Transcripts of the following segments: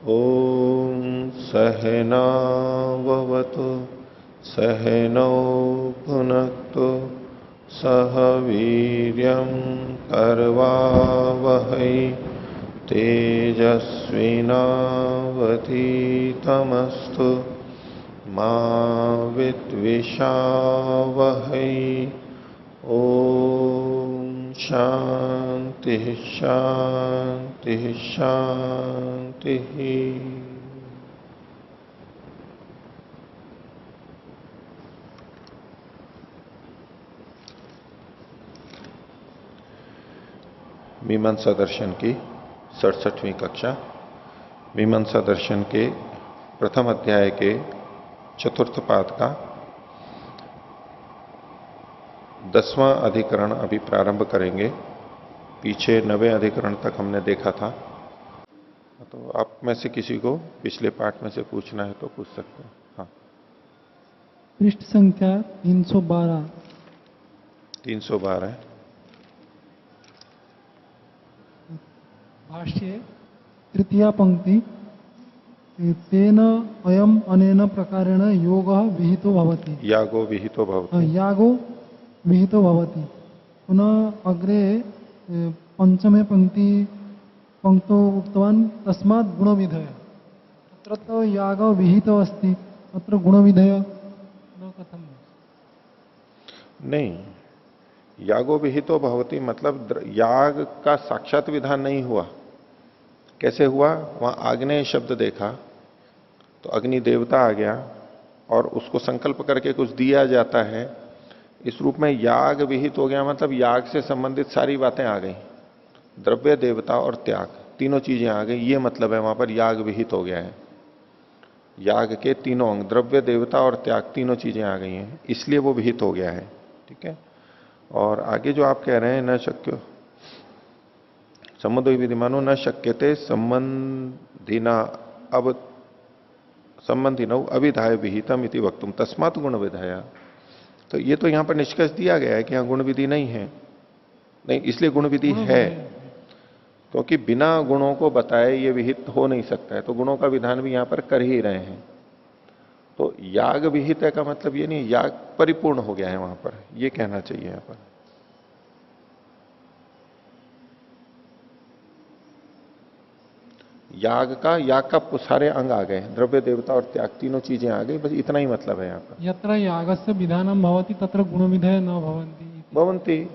ॐ सहनाववतु सहनौ भुनक्तु सह वीर्यं करवावहै तेजस्विनावधीतमस्तु मा विद्विषावहै। ओम शांति शांति शांति। मीमांसा दर्शन की 67वीं कक्षा मीमांसा दर्शन के प्रथम अध्याय के चतुर्थ पाद का 10वां अधिकरण अभी प्रारंभ करेंगे। पीछे 9वें अधिकरण तक हमने देखा था, तो आप में से किसी को पिछले पाठ में से पूछना है तो पूछ सकते हैं। हाँ, पृष्ठ संख्या 312। 312 है। भाष्ये तृतीया पंक्ति तेन अयम अनेन प्रकारेण योगः विहितो भवति। यागो विहितो भवति। यागो विहितो भवति। पुनः अग्रे पंचमे पंक्तौ उक्तवान् तस्मात् गुणविधय। तत्र तो यागो विहितो अस्ति, अत्र गुणविधय न कथम्? नहीं, यागो विहितो भवति मतलब याग का साक्षात विधान नहीं हुआ। कैसे हुआ? वहां आग्नेय शब्द देखा तो अग्नि देवता आ गया और उसको संकल्प करके कुछ दिया जाता है। इस रूप में याग विहित हो गया, मतलब याग से संबंधित सारी बातें आ गई। द्रव्य, देवता और त्याग तीनों चीजें आ गई, ये मतलब है वहां पर याग विहित हो गया है। याग के तीनों अंग द्रव्य, देवता और त्याग तीनों चीजें आ गई हैं, इसलिए वो विहित हो गया है। ठीक है। और आगे जो आप कह रहे हैं न शक्य संबंधो विधिमानो न शक्यते संबंधिना अब संबंधिनौ अविधाय विहितम इति वक्तुम तस्मात् गुण विधाया। तो ये तो यहां पर निष्कर्ष दिया गया है कि यहां गुण विधि नहीं है, नहीं इसलिए गुण विधि है, क्योंकि बिना गुणों को बताए ये विहित हो नहीं सकता है, तो गुणों का विधान भी यहां पर कर ही रहे हैं। तो याग विहित है का मतलब ये नहीं याग परिपूर्ण हो गया है वहां पर, ये कहना चाहिए यहां पर। याग का सारे अंग आ गए, द्रव्य, देवता और त्याग तीनों चीजें आ गई, बस इतना ही मतलब है यहाँ पर। यत्र यागस्य विधानम भवति तत्र गुणविधय न भवन्ति। भवन्ति,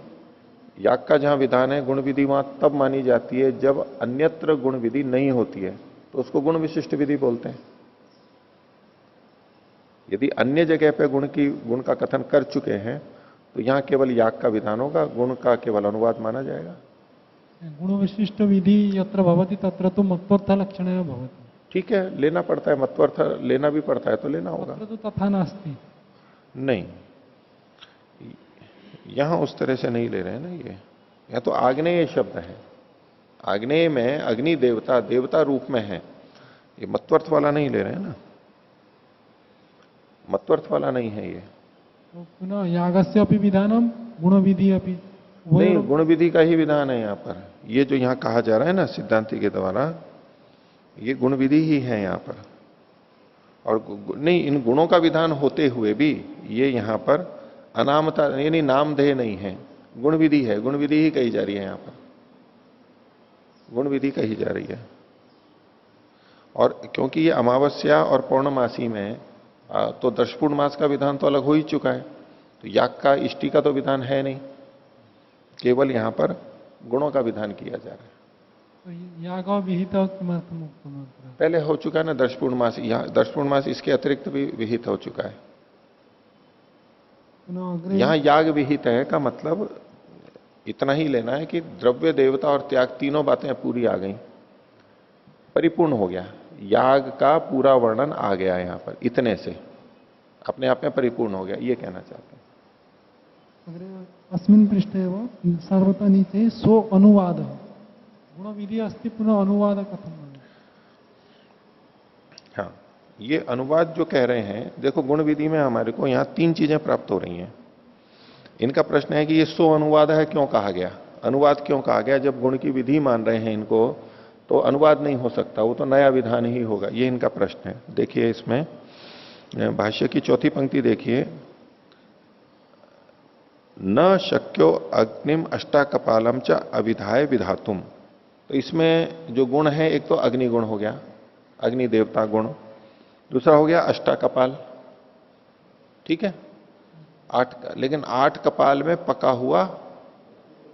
याग का जहां विधान है गुण विधि वहां तब मानी जाती है जब अन्यत्र गुण विधि नहीं होती है, तो उसको गुण विशिष्ट विधि बोलते हैं। यदि अन्य जगह पे गुण का कथन कर चुके हैं तो यहां केवल याग का विधान होगा, गुण का केवल अनुवाद माना जाएगा। गुण विशिष्ट विधि यत्र भवति तत्र तो मत्वर्थ लक्षण भवति। ठीक है, लेना पड़ता है, मत्वर्थ लेना भी पड़ता है तो लेना होगा। तो तथा नास्ति। नहीं, यहां उस तरह से नहीं ले रहे हैं ना, ये यह तो आग्नेय शब्द है। आग्नेय में अग्नि देवता देवता रूप में है, ये मत्वर्थ वाला नहीं ले रहे हैं ना, मत्वर्थ वाला नहीं है ये। तो पुनः यागस्य अपि विधानम गुण विधि अपि नहीं, गुण विधि का ही विधान है यहाँ पर। ये जो यहाँ कहा जा रहा है ना सिद्धांति के द्वारा, ये गुण विधि ही है यहाँ पर। और नहीं, इन गुणों का विधान होते हुए भी ये यहाँ पर अनामता यानी नामधेय नहीं है, गुण विधि है, गुण विधि ही कही जा रही है यहाँ पर, गुण विधि कही जा रही है। और क्योंकि ये अमावस्या और पौर्णमासी में तो दर्शपूर्ण मास का विधान तो अलग हो ही चुका है, तो याग का इष्टि का तो विधान है नहीं, केवल यहां पर गुणों का विधान किया जा रहा है। तो याग विहित पहले हो चुका है ना दर्शपूर्ण मास, दर्शपूर्ण मास इसके अतिरिक्त भी विहित हो चुका है। यहां याग विहित है का मतलब इतना ही लेना है कि द्रव्य, देवता और त्याग तीनों बातें पूरी आ गई, परिपूर्ण हो गया, याग का पूरा वर्णन आ गया यहां पर, इतने से अपने आप में परिपूर्ण हो गया, ये कहना चाहते हैं। अस्मिन् पृष्ठे सर्वथा नीचे सो अनुवाद गुण विधि अस्ति पुनः अनुवाद कथम। हाँ, ये अनुवाद जो कह रहे हैं, देखो गुण विधि में हमारे को यहां 3 चीजें प्राप्त हो रही हैं। इनका प्रश्न है कि ये सो अनुवाद है, क्यों कहा गया, अनुवाद क्यों कहा गया? जब गुण की विधि मान रहे हैं इनको, तो तो अनुवाद नहीं हो सकता, वो तो नया विधान ही होगा। ये इनका प्रश्न है। देखिए इसमें भाष्य की चौथी पंक्ति देखिए, न शक्यो अग्निम अष्टाकपालम च अविधाय विधातुम। तो इसमें जो गुण है, एक तो अग्नि गुण हो गया, अग्नि देवता गुण, दूसरा हो गया अष्टाकपाल, ठीक है, लेकिन 8 कपाल में पका हुआ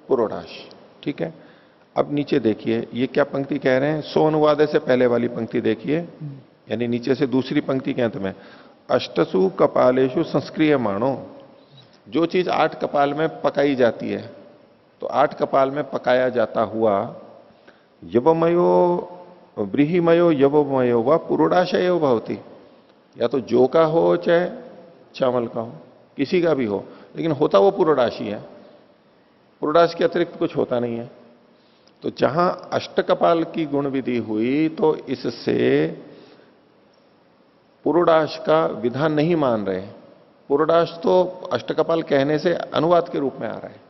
पुरोडाश, ठीक है। अब नीचे देखिए ये क्या पंक्ति कह रहे हैं, सो अनुवाद से पहले वाली पंक्ति देखिए, यानी नीचे से दूसरी पंक्ति के अंत में, अष्टसु कपालेशु संस्क्रिय माणो। जो चीज 8 कपाल में पकाई जाती है, तो 8 कपाल में पकाया जाता हुआ यवमयो ब्रीहिमयो यवमयो व पुरोडाशय भवती, या तो जौ का हो चाहे चावल का हो, किसी का भी हो, लेकिन होता वो पुरोडाशी है, पुरोडाश के अतिरिक्त कुछ होता नहीं है। तो जहां अष्टकपाल की गुण विधि हुई, तो इससे पुरोडाश का विधान नहीं मान रहे। पुरोडाश तो अष्टकपाल कहने से अनुवाद के रूप में आ रहा है,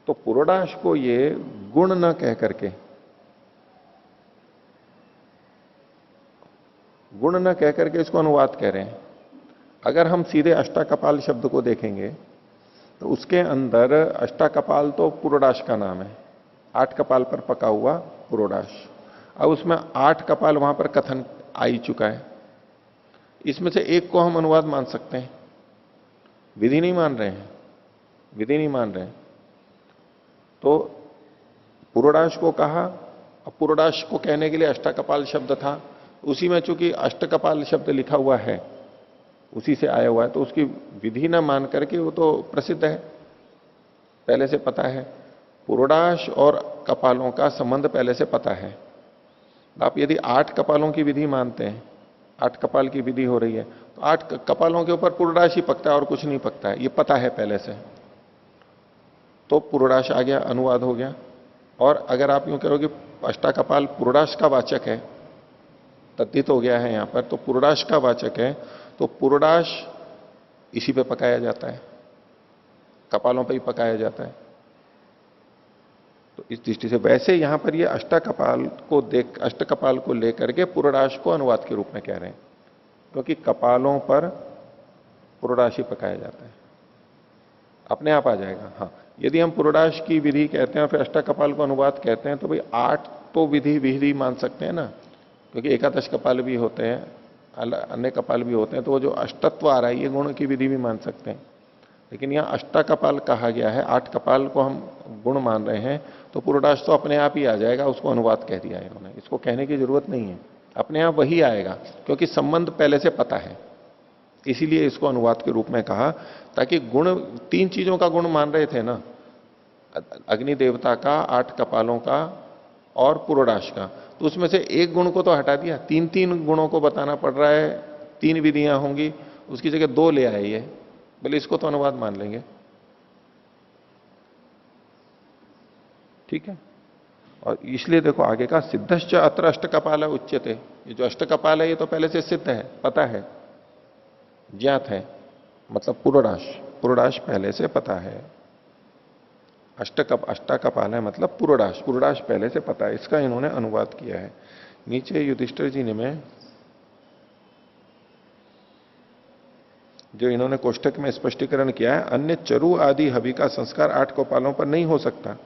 तो पुरोडाश को ये गुण न कह करके, गुण न कह करके इसको अनुवाद कह रहे हैं। अगर हम सीधे अष्टाकपाल शब्द को देखेंगे तो उसके अंदर अष्टाकपाल तो पुरोडाश का नाम है, 8 कपाल पर पका हुआ पुरोडाश। अब उसमें 8 कपाल वहां पर कथन आ ही चुका है, इसमें से एक को हम अनुवाद मान सकते हैं, विधि नहीं मान रहे हैं, विधि नहीं मान रहे हैं। तो पुरोडाश को कहा, अब पुरोडाश को कहने के लिए अष्टाकपाल शब्द था, उसी में चूंकि अष्टकपाल शब्द लिखा हुआ है, उसी से आया हुआ है, तो उसकी विधि ना मान करके, वो तो प्रसिद्ध है, पहले से पता है, पुरोडाश और कपालों का संबंध पहले से पता है। आप यदि 8 कपालों की विधि मानते हैं, 8 कपाल की विधि हो रही है, तो 8 कपालों के ऊपर पुरोडाश ही पकता है और कुछ नहीं पकता है, ये पता है पहले से, तो पुरोडाश आ गया, अनुवाद हो गया। और अगर आप यूं कहोगे अष्टाकपाल पुरोडाश का वाचक है, तद्धित हो गया है यहां पर, तो पुरोडाश का वाचक है, तो पुरोडाश इसी पे पकाया जाता है, कपालों पे ही पकाया जाता है। तो इस दृष्टि से वैसे यहां पर ये अष्टकपाल को लेकर के पुरोडाश को अनुवाद के रूप में कह रहे हैं, क्योंकि कपालों पर पुरोडाश ही पकाया जाता है, अपने आप आ जाएगा। हाँ, यदि हम पुरोडाश की विधि कहते हैं और फिर अष्टाकपाल को अनुवाद कहते हैं, तो भाई 8 तो विधि मान सकते हैं ना, क्योंकि एकादश कपाल भी होते हैं, अन्य कपाल भी होते हैं, तो वो जो अष्टत्व आ रहा है, ये गुण की विधि भी मान सकते हैं। लेकिन यहां अष्टाकपाल कहा गया है, 8 कपाल को हम गुण मान रहे हैं, तो पुरोडाश तो अपने आप ही आ जाएगा, उसको अनुवाद कह दिया है इन्होंने, इसको कहने की जरूरत नहीं है, अपने आप वही आएगा, क्योंकि संबंध पहले से पता है, इसीलिए इसको अनुवाद के रूप में कहा। ताकि गुण, 3 चीजों का गुण मान रहे थे ना, अग्नि देवता का, 8 कपालों का और पुरोडाश का, तो उसमें से एक गुण को तो हटा दिया, 3 गुणों को बताना पड़ रहा है, 3 विधियां होंगी, उसकी जगह 2 ले आए ये, बोले इसको तो अनुवाद मान लेंगे, ठीक है। और इसलिए देखो आगे का, सिद्धश्च अत्र अष्टकपाल उच्यते, ये जो अष्टकपाल है ये तो पहले से सिद्ध है, पता है, ज्ञात है, मतलब पुरोडाश, पुरोडाश पहले से पता है। अष्टाकपाल है मतलब पुरोडाश, पुरोडाश पहले से पता है, इसका इन्होंने अनुवाद किया है। नीचे युधिष्ठिर जी ने में जो इन्होंने कोष्टक में स्पष्टीकरण किया है, अन्य चरु आदि हवि का संस्कार 8 कपालों पर नहीं हो सकता,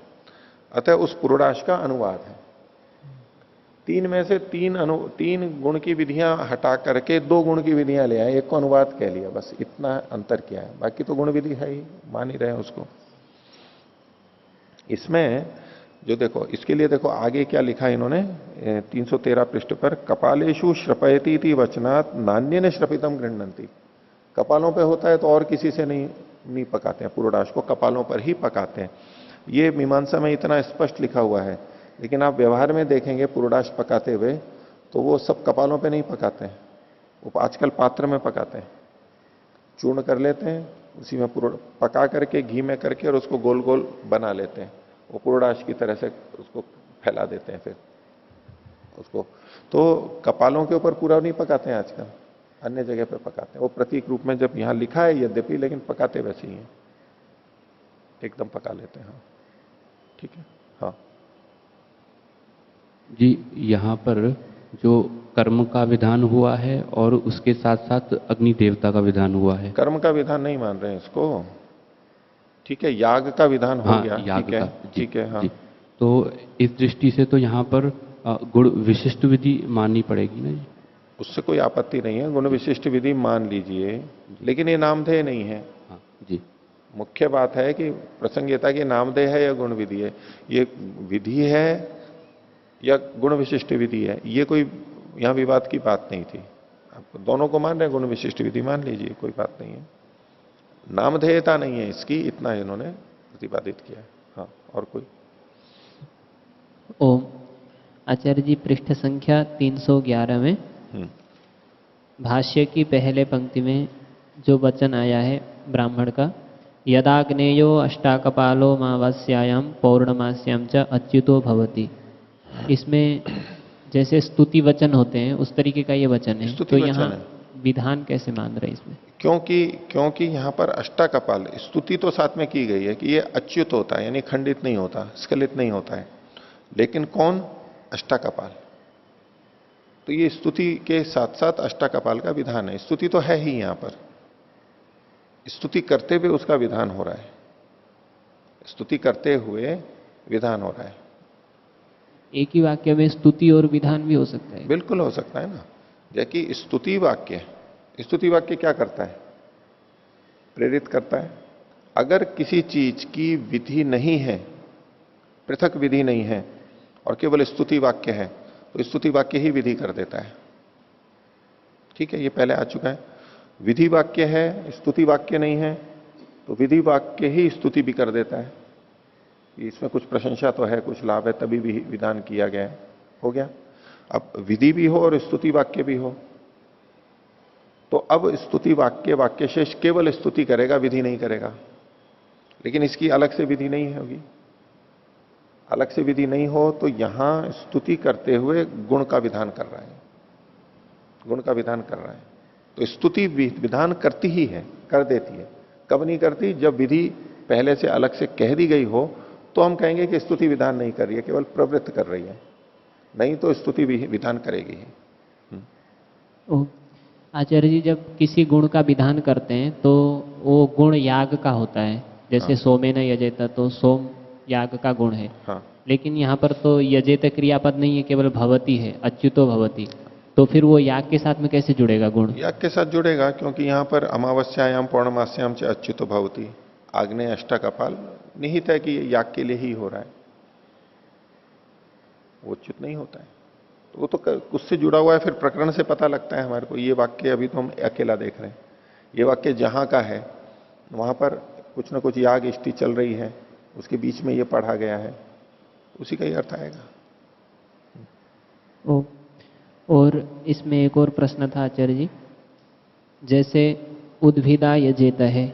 अतः उस पुरोडाश का अनुवाद है। 3 में से 3 गुण की विधियां हटा करके 2 गुण की विधियां ले आए, एक को अनुवाद कह लिया, बस इतना अंतर किया है, बाकी तो गुण विधि है ही, मान ही रहे हैं उसको। इसमें जो देखो, इसके लिए देखो आगे क्या लिखा है इन्होंने 313 पृष्ठ पर, कपालेशु श्रपयती थी वचनात् नान्य ने श्रपितम गृह्णंती। कपालों पे होता है तो और किसी से नहीं पकाते हैं, पुरोडाश को कपालों पर ही पकाते हैं। ये मीमांसा में इतना स्पष्ट लिखा हुआ है, लेकिन आप व्यवहार में देखेंगे पुरोडाश पकाते हुए, तो वो सब कपालों पे नहीं पकाते हैं, वो आजकल पात्र में पकाते हैं, चूर्ण कर लेते हैं, उसी में पका करके घी में करके और उसको गोल गोल बना लेते हैं, वो पुरोडाश की तरह से उसको फैला देते हैं फिर उसको। तो कपालों के ऊपर पूरा नहीं पकाते हैं आजकल, अन्य जगह पे पकाते हैं, वो प्रतीक रूप में जब यहां लिखा है यद्यपि, लेकिन पकाते वैसे ही हैं, एकदम पका लेते हैं। हाँ ठीक है। हाँ जी, यहाँ पर जो कर्म का विधान हुआ है और उसके साथ साथ अग्नि देवता का विधान हुआ है। कर्म का विधान नहीं मान रहे हैं इसको। ठीक है, याग का विधान हो हाँ, गया, याग ठीक है, का। जी, ठीक है, हाँ। जी। तो इस दृष्टि से तो यहाँ पर गुण विशिष्ट विधि माननी पड़ेगी ना जी? उससे कोई आपत्ति नहीं है, गुण विशिष्ट विधि मान लीजिए, लेकिन ये नामधेय नहीं है। हाँ जी। मुख्य बात है कि प्रसंगिता की नामधेय है या गुण विधि है, ये विधि है या गुण विशिष्ट विधि है, ये कोई यहां विवाद की बात नहीं थी। आप दोनों को मान रहे हैं, गुण विशिष्ट विधि मान लीजिए, कोई बात नहीं है। नामधेयता नहीं है इसकी, इतना इन्होंने प्रतिपादित किया है। हाँ, और कोई? ओम। आचार्य जी, पृष्ठ संख्या 311 में हम्म, भाष्य की पहले पंक्ति में जो वचन आया है ब्राह्मण का, यदाग्नेयो अष्टाकपालो मावास्यायाम पौर्णमास्याम च अच्युतो भवति, इसमें जैसे स्तुति वचन होते हैं उस तरीके का ये वचन है, स्तुति तो वचन यहाँ है। विधान कैसे मान रहे हैं इसमें? क्योंकि यहां पर अष्टाकपाल स्तुति तो साथ में की गई है कि ये अच्युत होता है, यानी खंडित नहीं होता, स्खलित नहीं होता है। लेकिन कौन? अष्टाकपाल। तो ये स्तुति के साथ साथ अष्टाकपाल का विधान है। स्तुति तो है ही यहां पर, स्तुति करते हुए उसका विधान हो रहा है, स्तुति करते हुए विधान हो रहा है। एक ही वाक्य में स्तुति और विधान भी हो सकता है? बिल्कुल हो सकता है ना। जैसे स्तुति वाक्य क्या करता है? प्रेरित करता है। अगर किसी चीज की विधि नहीं है, पृथक विधि नहीं है, और केवल स्तुति वाक्य है, तो स्तुति वाक्य ही विधि कर देता है। ठीक है, ये पहले आ चुका है। विधि वाक्य है, स्तुति वाक्य नहीं है, तो विधि वाक्य ही स्तुति भी कर देता है। इसमें कुछ प्रशंसा तो है, कुछ लाभ है, तभी भी विधान किया गया है, हो गया। अब विधि भी हो और स्तुति वाक्य भी हो, तो अब स्तुति वाक्य शेष केवल स्तुति करेगा, विधि नहीं करेगा। लेकिन इसकी अलग से विधि नहीं होगी। अलग से विधि नहीं हो तो यहां स्तुति करते हुए गुण का विधान कर रहा है, गुण का विधान कर रहा है। तो स्तुति विधान करती ही है, कर देती है। कब नहीं करती? जब विधि पहले से अलग से कह दी गई हो, तो हम कहेंगे कि स्तुति विधान नहीं कर रही है, केवल प्रवृत्त कर रही है। नहीं तो स्तुति विधान करेगी ही। ओह। आचार्य जी, जब किसी गुण का विधान करते हैं तो वो गुण याग का होता है, जैसे हाँ। सोमेन यजेत, तो सोम याग का गुण है। हाँ, लेकिन यहाँ पर तो यजेत क्रियापद नहीं है, केवल भवती है, अच्युतो भवती, तो फिर वो याग के साथ में कैसे जुड़ेगा गुण? याग के साथ जुड़ेगा, क्योंकि यहां पर अमावस्यायाम पौर्णमास्याम च अच्युतो भवति, आग्नेय अष्टाकपाल निहित है कि ये याग के लिए ही हो रहा है, वो च्युत नहीं होता है। तो वो तो उससे जुड़ा हुआ है, फिर प्रकरण से पता लगता है हमारे को। ये वाक्य अभी तो हम अकेला देख रहे हैं, ये वाक्य जहां का है वहां पर कुछ ना कुछ याग इष्टि चल रही है, उसके बीच में ये पढ़ा गया है, उसी का ही अर्थ आएगा। ओ, और इसमें एक और प्रश्न था आचार्य जी, जैसे उद्भिदा यजेत है,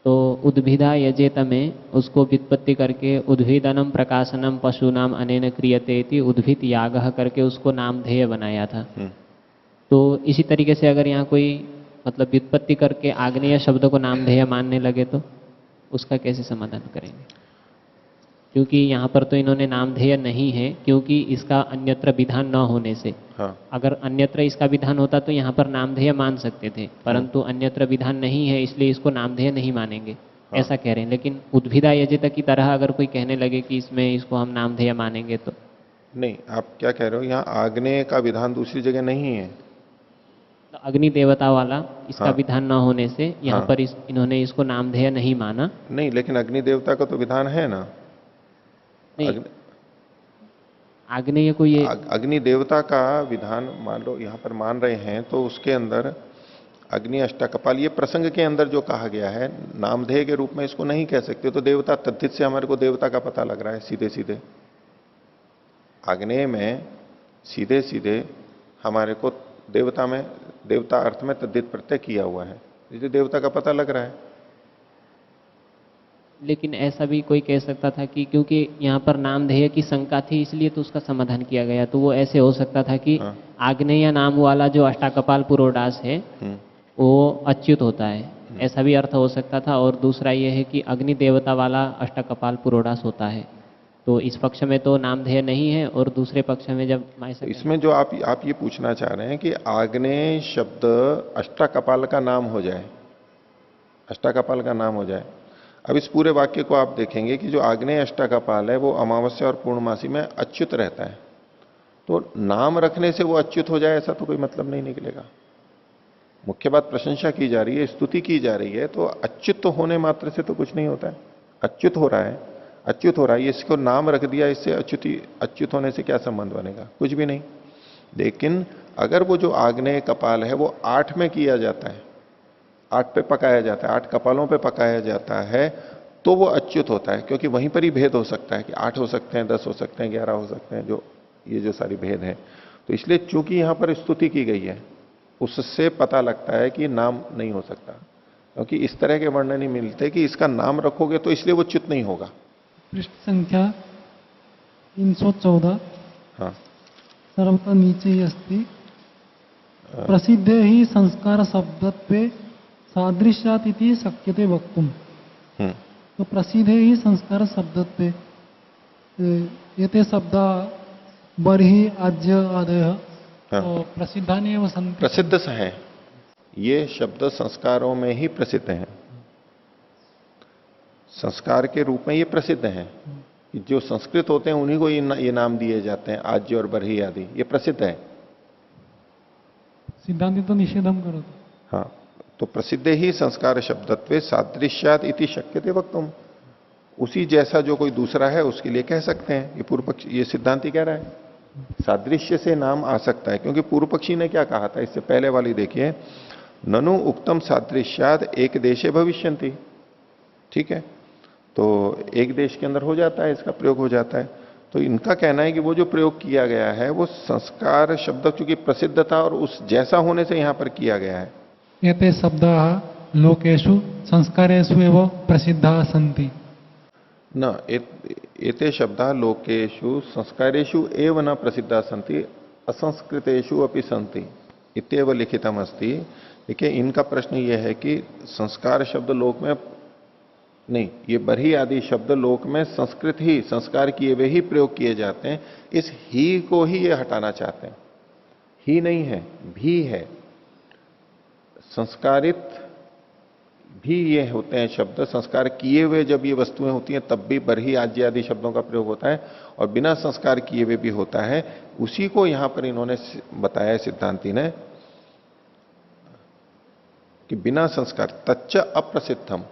तो उद्भिदा यजेत में उसको व्युत्पत्ति करके उद्भिदनम प्रकाशनम पशुनाम अनेन क्रियते इति उद्भिद यागः करके उसको नामधेय बनाया था। तो इसी तरीके से अगर यहाँ कोई मतलब व्युत्पत्ति करके आग्नेय शब्द को नामधेय मानने लगे तो उसका कैसे समाधान करेंगे? क्योंकि यहाँ पर तो इन्होंने नामधेय नहीं है, क्योंकि इसका अन्यत्र विधान न होने से। हाँ। अगर अन्यत्र इसका विधान होता तो यहाँ पर नामधेय मान सकते थे, परंतु अन्यत्र विधान नहीं है, इसलिए इसको नामधेय नहीं मानेंगे। हाँ। ऐसा कह रहे हैं। लेकिन उद्भिदा यजित की तरह अगर कोई कहने लगे कि इसमें इसको हम नामधेय मानेंगे तो? नहीं, आप क्या कह रहे हो, यहाँ आग्नेय का विधान दूसरी जगह नहीं है। तो अग्नि देवता वाला इसका हाँ। विधान न होने से यहाँ हाँ। पर इन्होंने इसको नामधेय नहीं माना। नहीं, लेकिन अग्नि देवता का तो विधान है ना। नहीं, आग्नेय को ये अग्नि देवता का विधान मान लो यहां पर मान रहे हैं, तो उसके अंदर अग्नि अष्टाकपाल ये प्रसंग के अंदर जो कहा गया है, नामधेय के रूप में इसको नहीं कह सकते। तो देवता तद्धित से हमारे को देवता का पता लग रहा है सीधे सीधे। आग्नेय में सीधे सीधे हमारे को देवता में, देवता अर्थ में तद्धित प्रत्यय किया हुआ है, इसलिए देवता का पता लग रहा है। लेकिन ऐसा भी कोई कह सकता था कि क्योंकि यहाँ पर नामधेय की शंका थी इसलिए तो उसका समाधान किया गया। तो वो ऐसे हो सकता था कि हाँ। आग्नेय नाम वाला जो अष्टाकपाल पुरोडास है वो अच्युत होता है, ऐसा भी अर्थ हो सकता था। और दूसरा ये है कि अग्नि देवता वाला अष्टाकपाल पुरोडास होता है, तो इस पक्ष में तो नामधेय नहीं है, और दूसरे पक्ष में जब तो इसमें जो आप ये पूछना चाह रहे हैं कि आग्नेय शब्द अष्टाकपाल का नाम हो जाए, अष्टाकपाल का नाम हो जाए। अब इस पूरे वाक्य को आप देखेंगे कि जो आग्नेय अष्टाकपाल है वो अमावस्या और पूर्णमासी में अच्युत रहता है, तो नाम रखने से वो अच्युत हो जाए ऐसा तो कोई मतलब नहीं निकलेगा। मुख्य बात प्रशंसा की जा रही है, स्तुति की जा रही है, तो अच्युत तो होने मात्र से तो कुछ नहीं होता है। अच्युत हो रहा है, अच्युत हो रहा है, इसको नाम रख दिया, इससे अच्युत होने से क्या संबंध बनेगा? कुछ भी नहीं। लेकिन अगर वो जो आग्नेय कपाल है वो 8 में किया जाता है, 8 पे पकाया जाता है, 8 कपालों पे पकाया जाता है, तो वो अच्युत होता है, क्योंकि वहीं पर ही भेद हो सकता है कि 8 हो सकते हैं, 10 हो सकते हैं, 11 हो सकते हैं, जो ये जो सारी भेद है। तो इसलिए चूंकि यहां पर स्तुति की गई है, उससे पता लगता है कि नाम नहीं हो सकता, क्योंकि इस तरह के वर्णन नहीं मिलते कि इसका नाम रखोगे तो इसलिए वो च्युत नहीं होगा। पृष्ठ संख्या 314 हाँ, सर्वथा नीचे ही अस्ति प्रसिद्ध ही संस्कार शब्दत्वे सादृश्यात् इति शक्यते वक्तुम। हम्म, तो प्रसिद्ध ही संस्कार शब्दत्वे एते शब्दा बर्हि आज्य आदयः हाँ। तो प्रसिद्धानि एव सन्ति। प्रसिद्ध है, ये शब्द संस्कारों में ही प्रसिद्ध हैं, संस्कार के रूप में ये प्रसिद्ध हैं। जो संस्कृत होते हैं उन्हीं को ये नाम दिए जाते हैं, आज्य और बरही आदि, ये प्रसिद्ध है। सिद्धांति तो निषेधम करो। हाँ, तो प्रसिद्ध ही संस्कार शब्दत्वे सादृश्यात इति शक्यते वक्तुम, उसी जैसा जो कोई दूसरा है उसके लिए कह सकते हैं। ये पूर्व पक्ष, ये सिद्धांति कह रहा है सादृश्य से नाम आ सकता है, क्योंकि पूर्व पक्षी ने क्या कहा था इससे पहले वाली देखिए, ननु उक्तम सादृश्याद एक देशे भविष्यन्ति। ठीक है, तो एक देश के अंदर हो जाता है, इसका प्रयोग हो जाता है। तो इनका कहना है कि वो जो प्रयोग किया गया है वो संस्कार शब्द चूंकि प्रसिद्ध था और उस जैसा होने से यहां पर किया गया है। एते शब्दाः लोकेषु संस्कारेषु एव प्रसिद्धाः सन्ति। न एते शब्दा लोकेषु संस्कारेषु एव न प्रसिद्धा सन्ति असंस्कृतेषु अपि सन्ति इत्येव लिखितम अस्ति। देखिए, इनका प्रश्न यह है कि संस्कार शब्द लोक में नहीं, ये बरही आदि शब्द लोक में संस्कृत ही, संस्कार किए हुए ही प्रयोग किए जाते हैं, इस ही को ही ये हटाना चाहते हैं। ही नहीं है, भी है, संस्कारित भी ये होते हैं शब्द, संस्कार किए हुए जब ये वस्तुएं होती हैं तब भी बरही आज्य आदि शब्दों का प्रयोग होता है, और बिना संस्कार किए हुए भी होता है। उसी को यहां पर इन्होंने बताया सिद्धांति ने कि बिना संस्कार तच्च अप्रसिद्धम,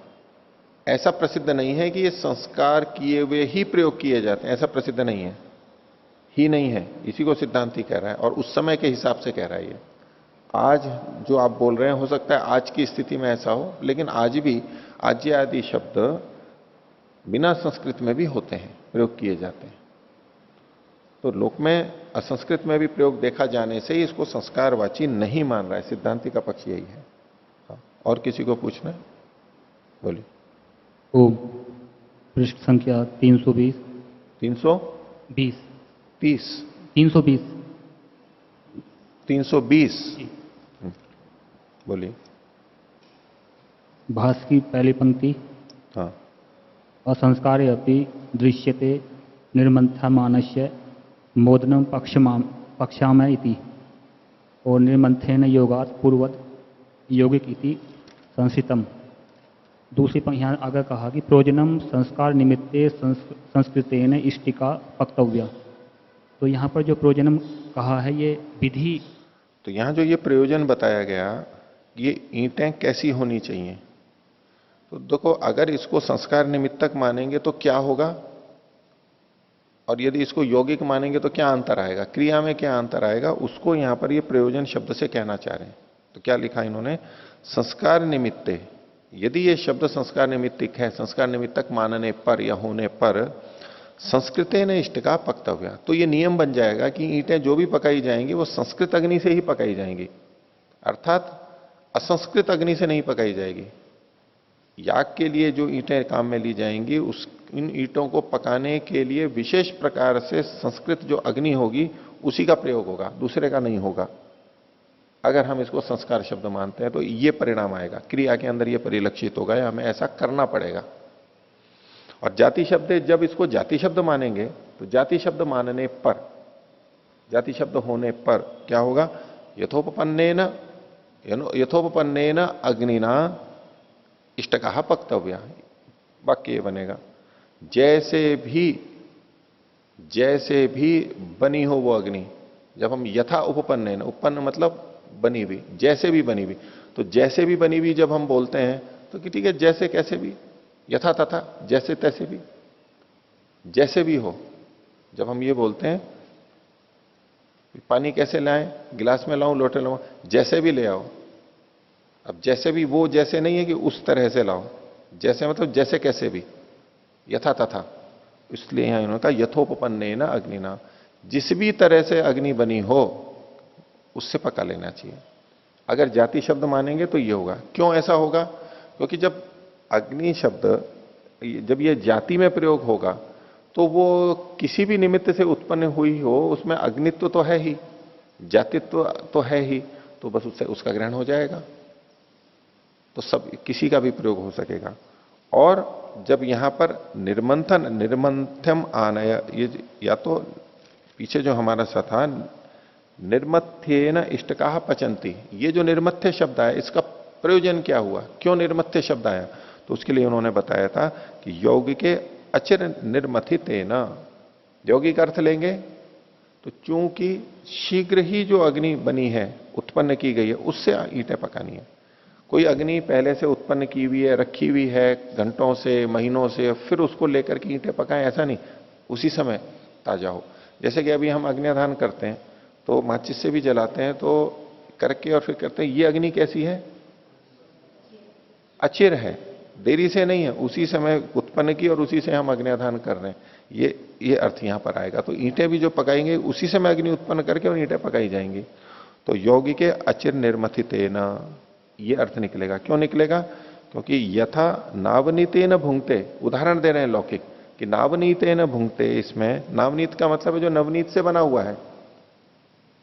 ऐसा प्रसिद्ध नहीं है कि ये संस्कार किए हुए ही प्रयोग किए जाते हैं, ऐसा प्रसिद्ध नहीं है, ही नहीं है, इसी को सिद्धांति कह रहा है, और उस समय के हिसाब से कह रहा है। ये आज जो आप बोल रहे हैं हो सकता है आज की स्थिति में ऐसा हो, लेकिन आज भी आज्य आदि शब्द बिना संस्कृत में भी होते हैं, प्रयोग किए जाते हैं। तो लोक में असंस्कृत में भी प्रयोग देखा जाने से ही इसको संस्कारवाची नहीं मान रहा है, सिद्धांति का पक्ष यही है। हाँ, और किसी को पूछना है? बोलिए। ओम। पृष्ठ संख्या 320 320 30 320 320 बोलिए। भाष की पहली पंक्ति। हाँ, असंस्कारे अपि दृश्यते निर्मंथमानस्य मोदनम पक्षामय इति, और निर्मंथेन योगात् पूर्वत यौगिक इति संस्कृतम। दूसरी पंक्ति यहाँ आगे कहा कि प्रोजनम संस्कार निमित्ते संस्कृतेन इष्टिका पक्तव्या। तो यहाँ पर जो प्रोजनम कहा है ये विधि, तो यहां जो ये प्रयोजन बताया गया, ये ईंटें कैसी होनी चाहिए, तो देखो अगर इसको संस्कार निमित्तक मानेंगे तो क्या होगा, और यदि इसको यौगिक मानेंगे तो क्या अंतर आएगा, क्रिया में क्या अंतर आएगा, उसको यहां पर ये प्रयोजन शब्द से कहना चाह रहे हैं। तो क्या लिखा इन्होंने, संस्कार निमित्ते, यदि ये शब्द संस्कार निमित्तिक है, संस्कार निमित्तक मानने पर या होने पर संस्कृते ने इष्ट का पक्तव्य, तो ये नियम बन जाएगा कि ईंटें जो भी पकाई जाएंगी वो संस्कृत अग्नि से ही पकाई जाएंगी, अर्थात असंस्कृत अग्नि से नहीं पकाई जाएगी। याग के लिए जो ईंटें काम में ली जाएंगी, उस इन ईंटों को पकाने के लिए विशेष प्रकार से संस्कृत जो अग्नि होगी उसी का प्रयोग होगा, दूसरे का नहीं होगा। अगर हम इसको संस्कार शब्द मानते हैं तो ये परिणाम आएगा, क्रिया के अंदर ये परिलक्षित होगा या हमें ऐसा करना पड़ेगा। और जाति शब्द जब इसको जाति शब्द मानेंगे तो जाति शब्द मानने पर, जाति शब्द होने पर क्या होगा? यथोपपन्नेन अग्निना इष्टकः पक्तव्य, वाक्य बनेगा। जैसे भी बनी हो वो अग्नि, जब हम यथा उपपन्न, उपपन्न मतलब बनी हुई, जैसे भी बनी हुई, तो जैसे भी बनी हुई जब हम बोलते हैं तो कि ठीक है, जैसे कैसे भी, यथा तथा, जैसे तैसे भी, जैसे भी हो। जब हम ये बोलते हैं पानी कैसे लाएं, गिलास में लाऊं, लोटे लाऊं, जैसे भी ले आओ। अब जैसे भी वो जैसे नहीं है कि उस तरह से लाओ, जैसे मतलब जैसे कैसे भी, यथा तथा। इसलिए यहां इन्होंने कहा यथोपपन्नेन अग्निना, जिस भी तरह से अग्नि बनी हो उससे पका लेना चाहिए। अगर जाति शब्द मानेंगे तो ये होगा। क्यों ऐसा होगा? क्योंकि जब अग्नि शब्द जब ये जाति में प्रयोग होगा तो वो किसी भी निमित्त से उत्पन्न हुई हो, उसमें अग्नित्व तो है ही, जातित्व तो है ही, तो बस उससे उसका ग्रहण हो जाएगा, तो सब किसी का भी प्रयोग हो सकेगा। और जब यहां पर निर्मंथम आनय, ये या तो पीछे जो हमारा सा था निर्मथ्येन इष्टकाः पचंती, ये जो निर्मथ्य शब्द आया इसका प्रयोजन क्या हुआ, क्यों निर्मथ्य शब्द आया? तो उसके लिए उन्होंने बताया था कि योगी के अचिर निर्मथितेन, योगी का अर्थ लेंगे तो चूंकि शीघ्र ही जो अग्नि बनी है, उत्पन्न की गई है, उससे ईंटें पकानी है। कोई अग्नि पहले से उत्पन्न की हुई है, रखी हुई है घंटों से, महीनों से, फिर उसको लेकर के ईंटें पकाएं, ऐसा नहीं, उसी समय ताजा हो। जैसे कि अभी हम अग्निदान करते हैं तो माचिस से भी जलाते हैं, तो करके और फिर करते हैं, ये अग्नि कैसी है? अचिर है, देरी से नहीं है, उसी समय उत्पन्न की और उसी से हम अग्निदान कर रहे हैं। ये अर्थ यहां पर आएगा। तो ईंटें भी जो पकाएंगे उसी समय अग्नि उत्पन्न करके और ईंटें पकाई जाएंगी। तो योगी के अचिर निर्मथितेन, ये अर्थ निकलेगा। क्यों निकलेगा? क्योंकि यथा नावनीतेन भुंगते, उदाहरण दे रहे हैं लौकिक कि नावनीतेन भुंगते, इसमें नावनीत का मतलब है जो नवनीत से बना हुआ है,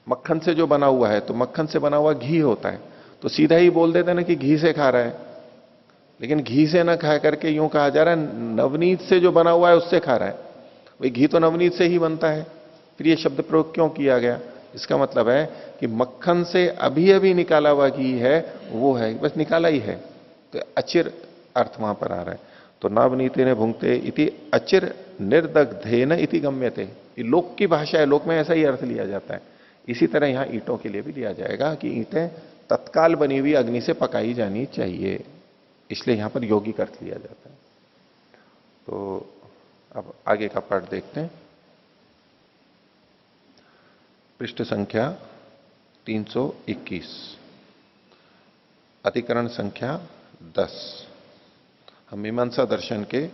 मक्खन से जो बना हुआ है, तो मक्खन से बना हुआ घी होता है, तो सीधा ही बोल देते ना कि घी से खा रहा है, लेकिन घी से ना खा करके यूं कहा जा रहा है नवनीत से जो बना हुआ है उससे खा रहा है। भाई घी तो नवनीत से ही बनता है, फिर ये शब्द प्रयोग क्यों किया गया? इसका मतलब है कि मक्खन से अभी अभी निकाला हुआ घी है, वो है, बस निकाला ही है, तो अचिर अर्थ वहां पर आ रहा है। तो नवनीति ने भुंगते इति अचिर निर्दग्धेन इति गम्यते, ये लोक की भाषा है, लोक में ऐसा ही अर्थ लिया जाता है। इसी तरह यहां ईंटों के लिए भी लिया जाएगा कि ईंटें तत्काल बनी हुई अग्नि से पकाई जानी चाहिए, इसलिए यहां पर यौगिक अर्थ लिया जाता है। तो अब आगे का पाठ देखते हैं। पृष्ठ संख्या 321, अधिकरण संख्या 10। हम मीमांसा दर्शन के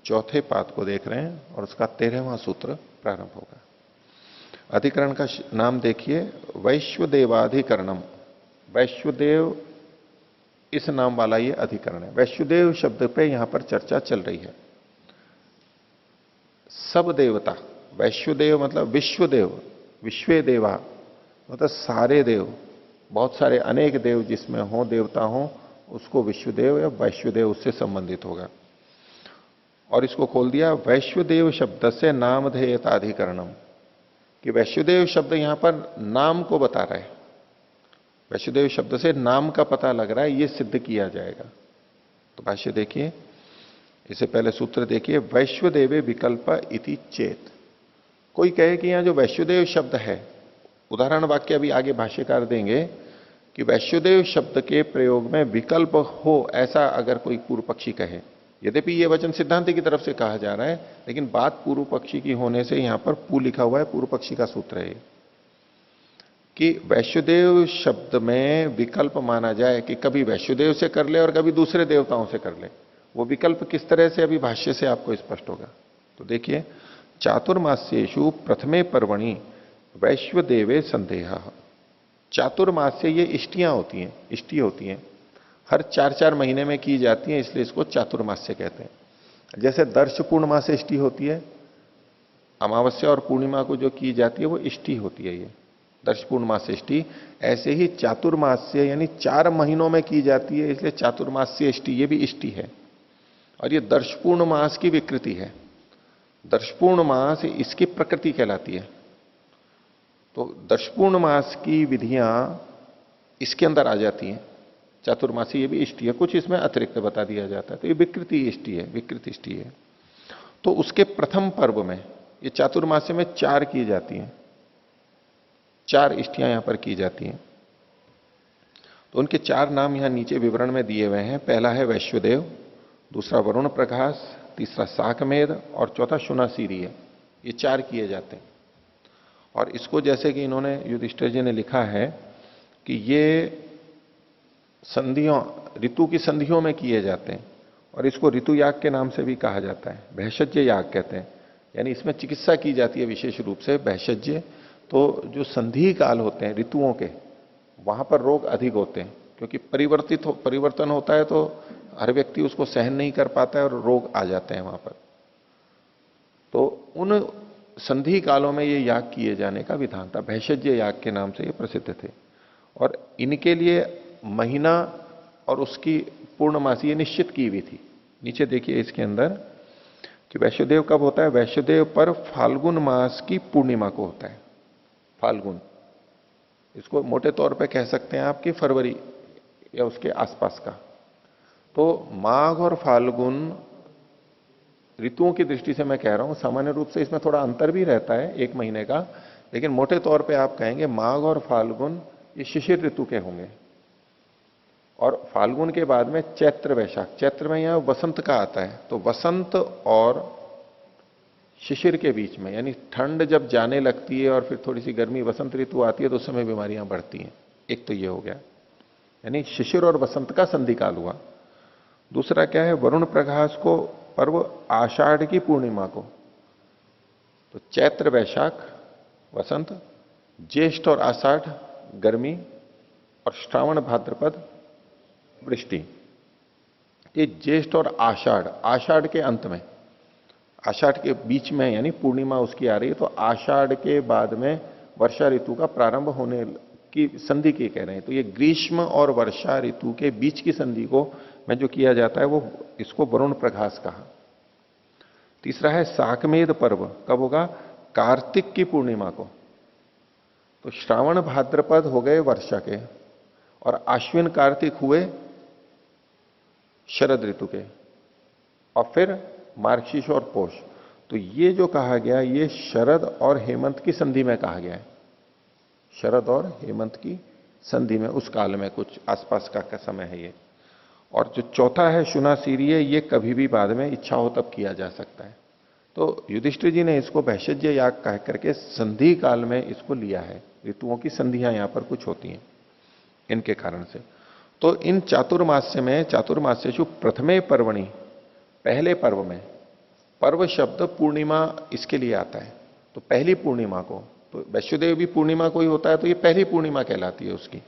चौथे पाद को देख रहे हैं और उसका 13वां सूत्र प्रारंभ होगा। अधिकरण का नाम देखिए, वैश्वदेवाधिकरणम। वैश्वदेव इस नाम वाला ये अधिकरण है। वैश्वदेव शब्द पे यहां पर चर्चा चल रही है। सब देवता, वैश्वदेव मतलब विश्वदेव, विश्वे देवा मतलब सारे देव, बहुत सारे अनेक देव जिसमें हो, देवता हो, उसको विश्वदेव या वैश्वदेव उससे संबंधित होगा। और इसको खोल दिया वैश्वदेव शब्द से नामधेयताधिकरणम, कि वैश्वदेव शब्द यहां पर नाम को बता रहा है। वैश्वदेव शब्द से नाम का पता लग रहा है, यह सिद्ध किया जाएगा। तो भाष्य देखिए, इससे पहले सूत्र देखिए, वैश्वदेवे विकल्प इति चेत। कोई कहे कि यहां जो वैश्वदेव शब्द है, उदाहरण वाक्य अभी आगे भाष्यकार देंगे कि वैश्वदेव शब्द के प्रयोग में विकल्प हो, ऐसा अगर कोई पूर्व पक्षी कहे, यद्यपि यह वचन सिद्धांत की तरफ से कहा जा रहा है, लेकिन बात पूर्व पक्षी की होने से यहां पर पू लिखा हुआ है, पूर्व पक्षी का सूत्र है कि वैश्वदेव शब्द में विकल्प माना जाए कि कभी वैश्वदेव से कर ले और कभी दूसरे देवताओं से कर ले। वो विकल्प किस तरह से अभी भाष्य से आपको स्पष्ट होगा। तो देखिए, चातुर्मास्येषु प्रथमे पर्वणि वैश्वदेवे संदेह। चातुर्मास्य ये इष्टियां होती हैं, इष्टि होती हैं, हर 4-4 महीने में की जाती हैं, इसलिए इसको चातुर्मास्य कहते हैं। जैसे दर्श पूर्णमास्य इष्टि होती है, अमावस्या और पूर्णिमा को जो की जाती है वो इष्टि होती है, ये दर्श पूर्णमास्य इष्टि। ऐसे ही चातुर्मास्य यानी 4 महीनों में की जाती है, इसलिए चातुर्मास्य इष्टि, ये भी इष्टि है। और ये दर्शपूर्ण मास की विकृति है। दर्शपूर्ण मास इसकी प्रकृति कहलाती है। तो दर्शपूर्ण मास की विधियां इसके अंदर आ जाती हैं। चातुर्मासी ये भी इष्टि है, कुछ इसमें अतिरिक्त बता दिया जाता है। तो ये विकृति इष्टि है, विकृति इष्टि है। तो उसके प्रथम पर्व में ये चातुर्मास्य में 4 की जाती हैं, 4 इष्टियां यहां पर की जाती हैं। तो उनके 4 नाम यहां नीचे विवरण में दिए हुए हैं। पहला है वैश्वदेव, दूसरा वरुण प्रकाश, तीसरा शाकमेध और चौथा शुनासीरी है। ये 4 किए जाते हैं। और इसको जैसे कि इन्होंने युधिष्ठिर जी ने लिखा है कि ये संधियों, ऋतु की संधियों में किए जाते हैं और इसको ऋतु याग के नाम से भी कहा जाता है। भैषज्य याग कहते हैं, यानी इसमें चिकित्सा की जाती है विशेष रूप से। भैषज्य तो जो संधि काल होते हैं ऋतुओं के, वहां पर रोग अधिक होते हैं, क्योंकि परिवर्तन होता है तो हर व्यक्ति उसको सहन नहीं कर पाता है और रोग आ जाते हैं वहां पर। तो उन संधि कालों में ये याग किए जाने का विधान था। भैषज्य याग के नाम से ये प्रसिद्ध थे। और इनके लिए महीना और उसकी पूर्णमासी ये निश्चित की हुई थी। नीचे देखिए इसके अंदर कि वैश्वदेव कब होता है। वैश्वदेव पर फाल्गुन मास की पूर्णिमा को होता है। फाल्गुन, इसको मोटे तौर पे कह सकते हैं आपकी फरवरी या उसके आसपास का। तो माघ और फाल्गुन ऋतुओं की दृष्टि से मैं कह रहा हूं, सामान्य रूप से इसमें थोड़ा अंतर भी रहता है 1 महीने का, लेकिन मोटे तौर पे आप कहेंगे माघ और फाल्गुन ये शिशिर ऋतु के होंगे। और फाल्गुन के बाद में चैत्र वैशाख, चैत्र में यहां वसंत का आता है। तो वसंत और शिशिर के बीच में, यानी ठंड जब जाने लगती है और फिर थोड़ी सी गर्मी वसंत ऋतु आती है तो उस समय बीमारियां बढ़ती हैं। एक तो ये हो गया, यानी शिशिर और वसंत का संधिकाल हुआ। दूसरा क्या है, वरुण प्रकाश को पर्व आषाढ़ की पूर्णिमा को। तो चैत्र वैशाख वसंत, ज्येष्ठ और आषाढ़ गर्मी और श्रावण भाद्रपद वृष्टि। ये ज्येष्ठ और आषाढ़, आषाढ़ के अंत में, आषाढ़ के बीच में यानी पूर्णिमा उसकी आ रही है। तो आषाढ़ के बाद में वर्षा ऋतु का प्रारंभ होने की संधि की कह रहे हैं। तो ये ग्रीष्म और वर्षा ऋतु के बीच की संधि को में जो किया जाता है वो इसको वरुण प्रकाश कहा। तीसरा है शाकमेध पर्व, कब होगा, कार्तिक की पूर्णिमा को। तो श्रावण भाद्रपद हो गए वर्षा के और आश्विन कार्तिक हुए शरद ऋतु के, और फिर मार्गशीर्ष और पोष। तो ये जो कहा गया ये शरद और हेमंत की संधि में कहा गया है। शरद और हेमंत की संधि में उस काल में कुछ आसपास का समय है ये। और जो चौथा है शुनासीरी, ये कभी भी बाद में इच्छा हो तब किया जा सकता है। तो युधिष्ठिर जी ने इसको भैषज्य याग कह करके संधि काल में इसको लिया है। ऋतुओं की संधियां यहां पर कुछ होती हैं इनके कारण से। तो इन चातुर्मास्य में, चातुर्मास्येषु प्रथमे पर्वणि, पहले पर्व में, पर्व शब्द पूर्णिमा इसके लिए आता है। तो पहली पूर्णिमा को, तो वैश्वदेव भी पूर्णिमा को ही होता है, तो ये पहली पूर्णिमा कहलाती है उसकी।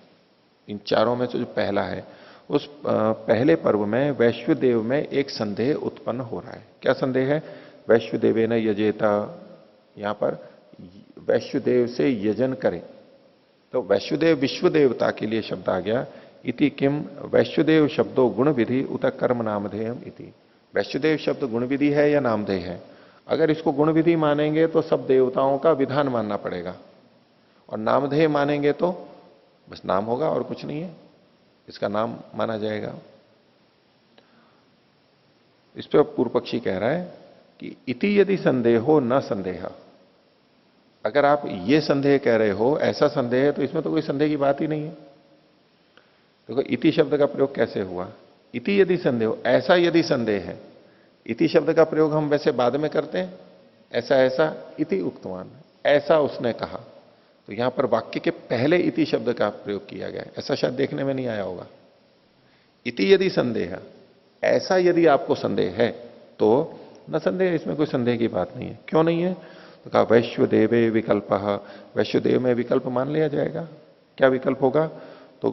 इन चारों में से जो पहला है, उस पहले पर्व में वैश्वदेव में एक संदेह उत्पन्न हो रहा है। क्या संदेह है, वैश्वदेवे न यजेता, यहां पर वैश्वदेव से यजन करे। तो वैश्वदेव विश्व देवता के लिए शब्द आ गया। इति किम वैश्वदेव शब्दों गुण विधि उत कर्म नामधेयम इति। वैश्वदेव शब्द गुण विधि है या नामधेय है। अगर इसको गुण विधि मानेंगे तो सब देवताओं का विधान मानना पड़ेगा, और नामधेय मानेंगे तो बस नाम होगा और कुछ नहीं है, इसका नाम माना जाएगा। इस पर पूर्व पक्षी कह रहा है कि इति यदि संदेह हो न संदेह, अगर आप ये संदेह कह रहे हो, ऐसा संदेह है, तो इसमें तो कोई संदेह की बात ही नहीं है। देखो इति शब्द का प्रयोग कैसे हुआ, इति यदि संदेह हो, ऐसा यदि संदेह है। इति शब्द का प्रयोग हम वैसे बाद में करते हैं, ऐसा ऐसा इति उक्तवान, ऐसा उसने कहा। तो यहां पर वाक्य के पहले इति शब्द का प्रयोग किया गया है, ऐसा शायद देखने में नहीं आया होगा। इति यदि संदेह, ऐसा यदि आपको संदेह है तो न संदेह, इसमें कोई संदेह की बात नहीं है। क्यों नहीं है, तो कहा वैश्वदेवे विकल्प, वैश्वदेव में विकल्प मान लिया जाएगा। क्या विकल्प होगा, तो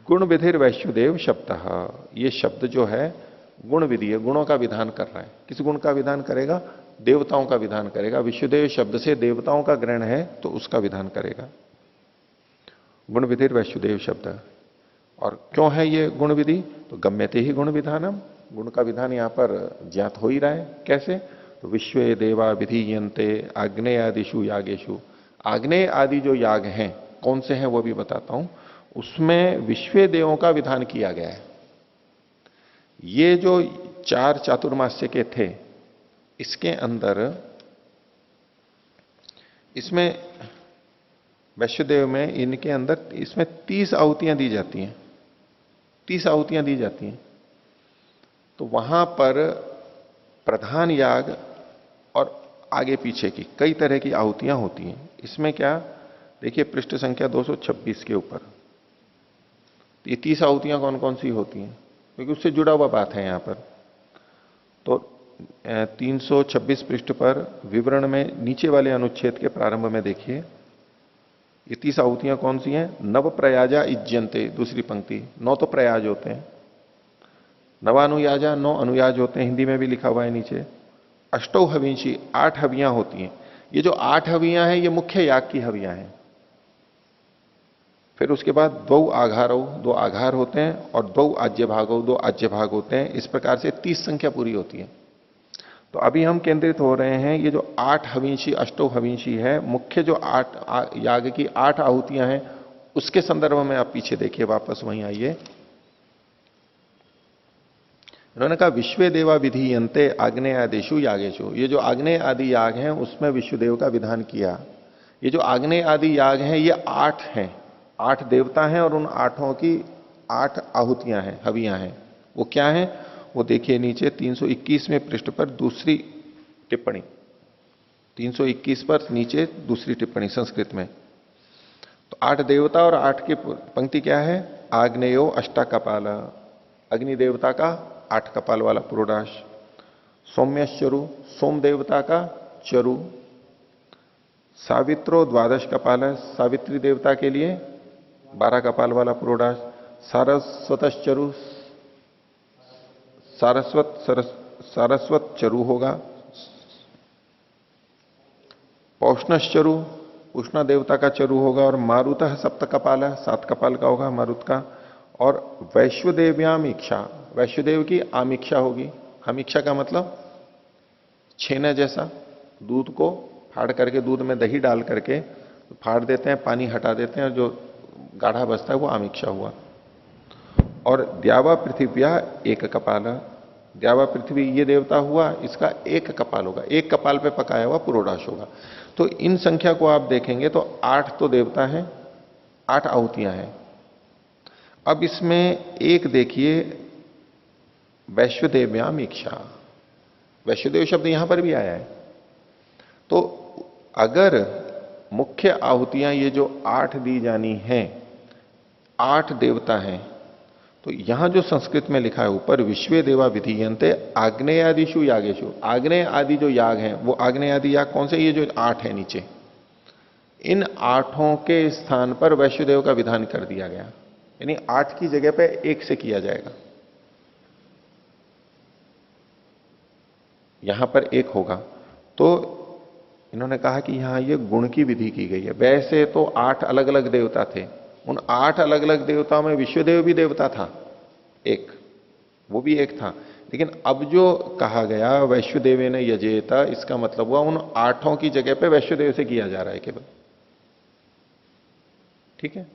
गुण विधिर वैश्वदेव शब्द, ये शब्द जो है गुण विधि है, गुणों का विधान कर रहा है। किस गुण का विधान करेगा, देवताओं का विधान करेगा। विश्वदेव शब्द से देवताओं का ग्रहण है तो उसका विधान करेगा। गुण विधिर वैश्वदेव शब्द। और क्यों है ये गुण विधि, तो गम्यते ही गुण विधानम, गुण का विधान यहां पर ज्ञात हो ही रहा है। कैसे? तो विश्व देवा विधीयन्ते आग्नेय आदिशु यागेशु। आग्नेय आदि जो याग हैं कौन से हैं वो भी बताता हूं। उसमें विश्व देवों का विधान किया गया है। ये जो 4 चातुर्मास्य के थे, इसके अंदर इसमें वैश्वदेव में इनके अंदर इसमें 30 आहुतियां दी जाती हैं। 30 आहुतियां दी जाती हैं। तो वहां पर प्रधान याग और आगे पीछे की कई तरह की आहुतियां होती हैं। इसमें क्या देखिए, पृष्ठ संख्या 226 के ऊपर ये 30 आहुतियां कौन कौन सी होती हैं, क्योंकि उससे जुड़ा हुआ बात है यहां पर। तो 326 पृष्ठ पर विवरण में नीचे वाले अनुच्छेद के प्रारंभ में देखिए, ये 30 आहुतियां कौन सी हैं? नव प्रयाजा इज्जन्ते, दूसरी पंक्ति। 9 तो प्रयाज होते हैं, नवानुयाजा 9 अनुयाज होते हैं, हिंदी में भी लिखा हुआ है नीचे। अष्टौ हविंशी 8 हवियां होती हैं। ये जो 8 हवियां हैं ये मुख्य याग की हवियां हैं। फिर उसके बाद 2 आघारो, 2 आघार होते हैं, और 2 आज्य भागो, 2 आज्य भाग होते हैं। इस प्रकार से 30 संख्या पूरी होती है। तो अभी हम केंद्रित हो रहे हैं, ये जो 8 हविंशी अष्टौ हविंशी है, मुख्य जो 8 याग की 8 आहुतियां हैं, उसके संदर्भ में आप पीछे देखिए, वापस वहीं आइए। उन्होंने कहा विश्व देवा विधीयन्ते आग्नेय आदिशु यागेशु। ये जो आग्नेय आदि याग हैं उसमें विश्वदेव का विधान किया। ये जो आग्नेय आदि याग हैं ये 8 हैं, 8 देवता हैं, और उन 8 की 8 आहुतियां हैं, हवियां हैं। वो क्या हैं? वो देखिए नीचे 321वें पृष्ठ पर दूसरी टिप्पणी, 321 पर नीचे दूसरी टिप्पणी संस्कृत में। तो 8 देवता और 8 की पंक्ति क्या है? आग्नेयो अष्टा कपाल, अग्नि देवता का 8 कपाल वाला पुरोडाश। सौम्यश्चरु, सोम देवता का चरु। सावित्रो 12 कपाल है, सावित्री देवता के लिए 12 कपाल वाला पुरोडाश। सारस्वतश्चरु, सारस्वत चरु होगा। पौष्णश्चरु, उष्णा देवता का चरु होगा। और मारुतः सप्त कपाल है, 7 कपाल का होगा मारुत का। और वैश्वदेव्याम इच्छा, वैश्वदेव की आमिक्षा होगी। आमिक्षा का मतलब छेना जैसा, दूध को फाड़ करके, दूध में दही डाल करके फाड़ देते हैं, पानी हटा देते हैं, और जो गाढ़ा बचता है वो आमिक्षा हुआ। और द्यावा पृथिव्या 1 कपाल, द्यावा पृथ्वी ये देवता हुआ, इसका 1 कपाल होगा, 1 कपाल पे पकाया हुआ पुरोडाश होगा। तो इन संख्या को आप देखेंगे तो 8 तो देवता हैं, 8 आहुतियां हैं। अब इसमें एक देखिए वैश्वदेव्याम इच्छा, वैश्वदेव शब्द यहां पर भी आया है। तो अगर मुख्य आहुतियां ये जो 8 दी जानी हैं, 8 देवता हैं, तो यहां जो संस्कृत में लिखा है ऊपर विश्वे देवा विधीयन्ते आग्नेय आदिशु यागेशु, आग्नेय आदि जो याग हैं वो आग्नेय आदि याग कौन से? ये जो 8 है नीचे, इन 8 के स्थान पर वैश्वदेव का विधान कर दिया गया। यानी 8 की जगह पे 1 से किया जाएगा। यहां पर 1 होगा। तो इन्होंने कहा कि यहां ये गुण की विधि की गई है। वैसे तो 8 अलग अलग देवता थे, उन 8 अलग अलग देवताओं में विश्वदेव भी देवता था एक, वो भी एक था। लेकिन अब जो कहा गया वैश्वदेव ने यजेता, इसका मतलब हुआ उन 8 की जगह पे वैश्वदेव से किया जा रहा है केवल। ठीक है,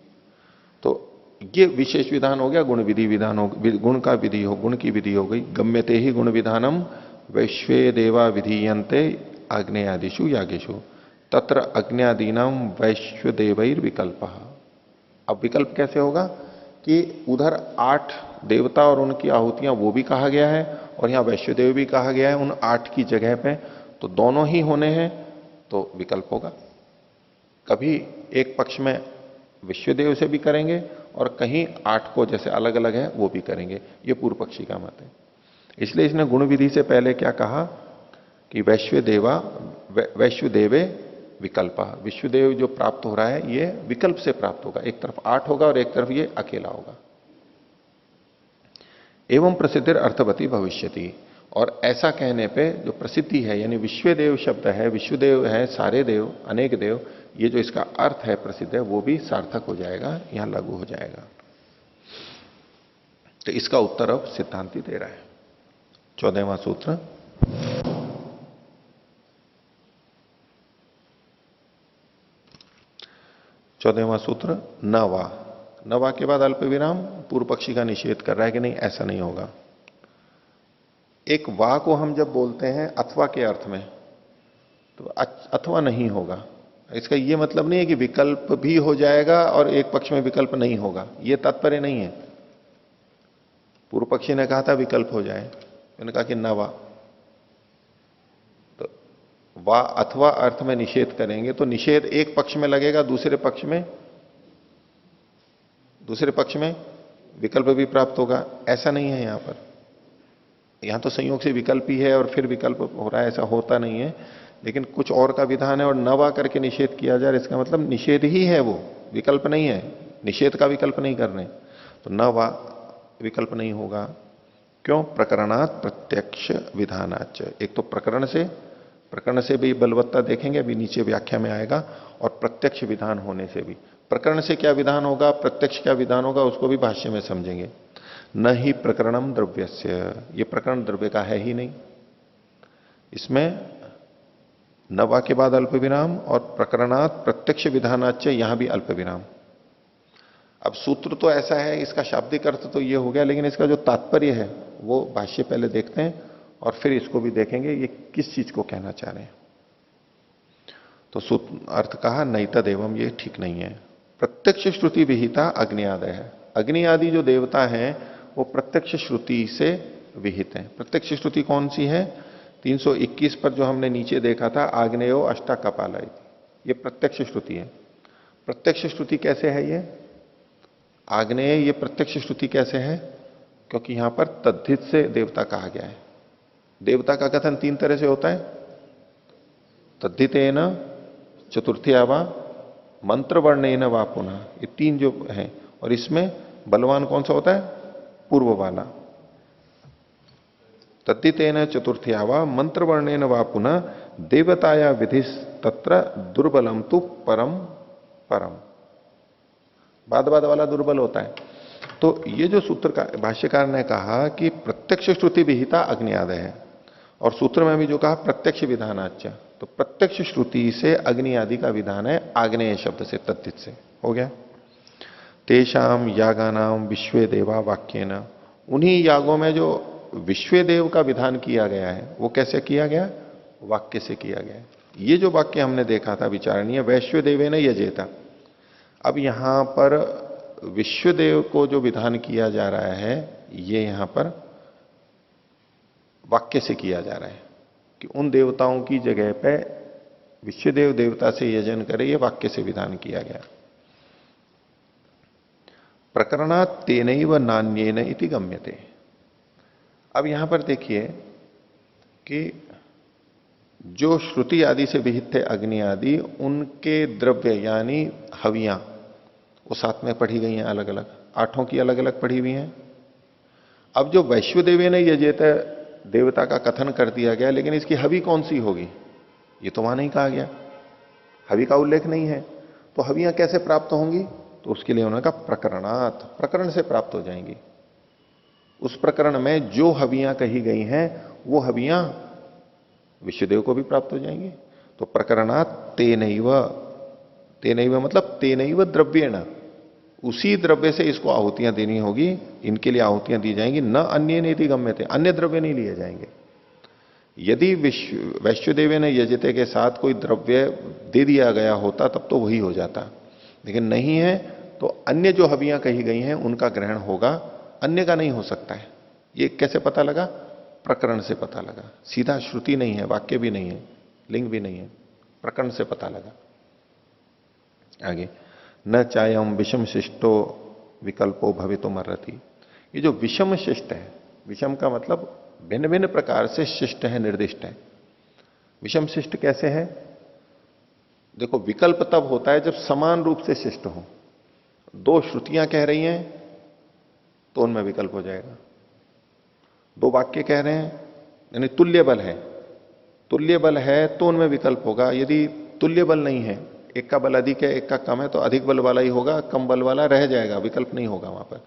तो ये विशेष विधान हो गया, गुण विधि विधान हो, गुण का विधि हो, गुण की विधि हो गई। गम्यते ही गुण विधानम वैश्वे देवा विधीयन्ते आग्नेयादिषु यागेशु तत्र अग्न्यादीनाम वैश्वदेवैर विकल्प। अब विकल्प कैसे होगा कि उधर 8 देवता और उनकी आहुतियां वो भी कहा गया है, और यहां वैश्वदेव भी कहा गया है उन 8 की जगह पे, तो दोनों ही होने हैं, तो विकल्प होगा। कभी एक पक्ष में विश्वदेव से भी करेंगे और कहीं 8 को जैसे अलग अलग है वो भी करेंगे, ये पूर्व पक्षी का मत है। इसलिए इसने गुण विधि से पहले क्या कहा कि वैश्वदेवे विकल्प, विश्वदेव जो प्राप्त हो रहा है ये विकल्प से प्राप्त होगा। एक तरफ 8 होगा और एक तरफ ये अकेला होगा। एवं प्रसिद्ध अर्थवती भविष्यति, और ऐसा कहने पे जो प्रसिद्धि है, यानी विश्वदेव शब्द है, विश्वदेव है सारे देव, अनेक देव, ये जो इसका अर्थ है प्रसिद्ध है वो भी सार्थक हो जाएगा, यहां लागू हो जाएगा। तो इसका उत्तर अब सिद्धांति दे रहा है। 14वां सूत्र। चौदहवां सूत्र नवा। नवा के बाद अल्प विराम पूर्व पक्षी का निषेध कर रहा है कि नहीं, ऐसा नहीं होगा। एक वा को हम जब बोलते हैं अथवा के अर्थ में, तो अथवा नहीं होगा, इसका यह मतलब नहीं है कि विकल्प भी हो जाएगा और एक पक्ष में विकल्प नहीं होगा, यह तात्पर्य नहीं है। पूर्व पक्षी ने कहा था विकल्प हो जाए, मैंने कहा कि नवा, तो वा अथवा अर्थ में निषेध करेंगे तो निषेध एक पक्ष में लगेगा, दूसरे पक्ष में विकल्प भी प्राप्त होगा, ऐसा नहीं है यहां पर। यहां तो संयोग से विकल्प ही है और फिर विकल्प हो रहा है, ऐसा होता नहीं है। लेकिन कुछ और का विधान है और नवा करके निषेध किया जा रहा है, इसका मतलब निषेध ही है, वो विकल्प नहीं है, निषेध का विकल्प नहीं कर रहे। तो नवा विकल्प नहीं होगा। क्यों? प्रकरणात् प्रत्यक्ष विधानाच। एक तो प्रकरण से भी बलवत्ता देखेंगे, अभी नीचे व्याख्या में आएगा, और प्रत्यक्ष विधान होने से भी। प्रकरण से क्या विधान होगा, प्रत्यक्ष क्या विधान होगा, उसको भी भाष्य में समझेंगे। न ही प्रकरणम द्रव्यस्य, ये प्रकरण द्रव्य का है ही नहीं। इसमें नवा के बाद अल्प विराम और प्रकरणात् प्रत्यक्ष विधानाच, यहां भी अल्प विराम। अब सूत्र तो ऐसा है, इसका शाब्दिक अर्थ तो ये हो गया, लेकिन इसका जो तात्पर्य है वो भाष्य पहले देखते हैं और फिर इसको भी देखेंगे ये किस चीज को कहना चाह रहे हैं। तो सूत्र अर्थ कहा नहीं तदेवम, ये ठीक नहीं है। प्रत्यक्ष श्रुति विहिता अग्नि आदय है। अग्नि आदि जो देवता हैं वो प्रत्यक्ष श्रुति से विहित हैं। प्रत्यक्ष श्रुति कौन सी है? 321 पर जो हमने नीचे देखा था, आग्नेयो अष्टा कपालय, ये प्रत्यक्ष श्रुति है। प्रत्यक्ष श्रुति कैसे है ये? आग्नेय ये प्रत्यक्ष श्रुति कैसे है? क्योंकि यहां पर तद्धित से देवता कहा गया है। देवता का कथन 3 तरह से होता है, तद्धितेन, चतुर्थी वा, मंत्र वर्णेन वा पुनः, ये 3 जो है। और इसमें बलवान कौन सा होता है? पूर्व वाला। तद्धितेन चतुर्थी वा मंत्र वर्णेन वा पुनः देवताया विधिस तत्र दुर्बलम तु परम परम, बाद वाला दुर्बल होता है। तो ये जो सूत्र का भाष्यकार ने कहा कि प्रत्यक्ष श्रुति विहिता अग्नि आदय है, और सूत्र में भी जो कहा प्रत्यक्ष विधानाच्य, तो प्रत्यक्ष श्रुति से अग्नि आदि का विधान है आग्नेय शब्द से, तद्धित से हो गया। तेषाम यागानाम विश्वे देवा वाक्येन, उन्हीं यागों में जो विश्वे देव का विधान किया गया है वो कैसे किया गया? वाक्य से किया गया है। ये जो वाक्य हमने देखा था विचारणीय, वैश्व देवेन यजेता, अब यहां पर विश्वदेव को जो विधान किया जा रहा है ये यहां पर वाक्य से किया जा रहा है कि उन देवताओं की जगह पे विश्वदेव देवता से यजन करे, ये वाक्य से विधान किया गया। प्रकरणात् तेनैव नान्येन इति गम्यते। अब यहां पर देखिए कि जो श्रुति आदि से विहित थे अग्नि आदि, उनके द्रव्य यानी हवियां वो साथ में पढ़ी गई हैं अलग अलग, 8 की अलग अलग पढ़ी हुई हैं। अब जो वैश्वदेवी ने यजेत देवता का कथन कर दिया गया, लेकिन इसकी हवि कौन सी होगी ये तो वहां नहीं कहा गया, हवि का उल्लेख नहीं है। तो हवियां कैसे प्राप्त होंगी? तो उसके लिए उन्होंने कहा प्रकरणात्, प्रकरण से प्राप्त हो जाएंगी। उस प्रकरण में जो हवियां कही गई हैं वो हवियां विश्वदेव को भी प्राप्त हो जाएंगी। तो प्रकरणात् तेनैव, तेनैव मतलब तेनैव द्रव्येण, उसी द्रव्य से इसको आहुतियां देनी होगी, इनके लिए आहुतियां दी जाएंगी। न अन्य नेति गम्यते, अन्य द्रव्य नहीं लिए जाएंगे। यदि वैश्वदेव ने यजते के साथ कोई द्रव्य दे दिया गया होता तब तो वही हो जाता, लेकिन नहीं है, तो अन्य जो हवियां कही गई हैं उनका ग्रहण होगा, अन्य का नहीं हो सकता है। ये कैसे पता लगा? प्रकरण से पता लगा, सीधा श्रुति नहीं है, वाक्य भी नहीं है, लिंग भी नहीं है, प्रकरण से पता लगा। आगे, न चायम विषम शिष्टो विकल्पो भवितुम अर्हति। ये जो विषम शिष्ट है, विषम का मतलब भिन्न भिन्न प्रकार से शिष्ट है, निर्दिष्ट है। विषम शिष्ट कैसे है? देखो, विकल्प तब होता है जब समान रूप से शिष्ट हो। 2 श्रुतियां कह रही हैं तो उनमें विकल्प हो जाएगा। 2 वाक्य कह रहे हैं यानी तुल्य बल है, तुल्य बल है तो उनमें विकल्प होगा। यदि तुल्य बल नहीं है, एक का बल अधिक है एक का कम है, तो अधिक बल वाला ही होगा, कम बल वाला रह जाएगा, विकल्प नहीं होगा वहां पर।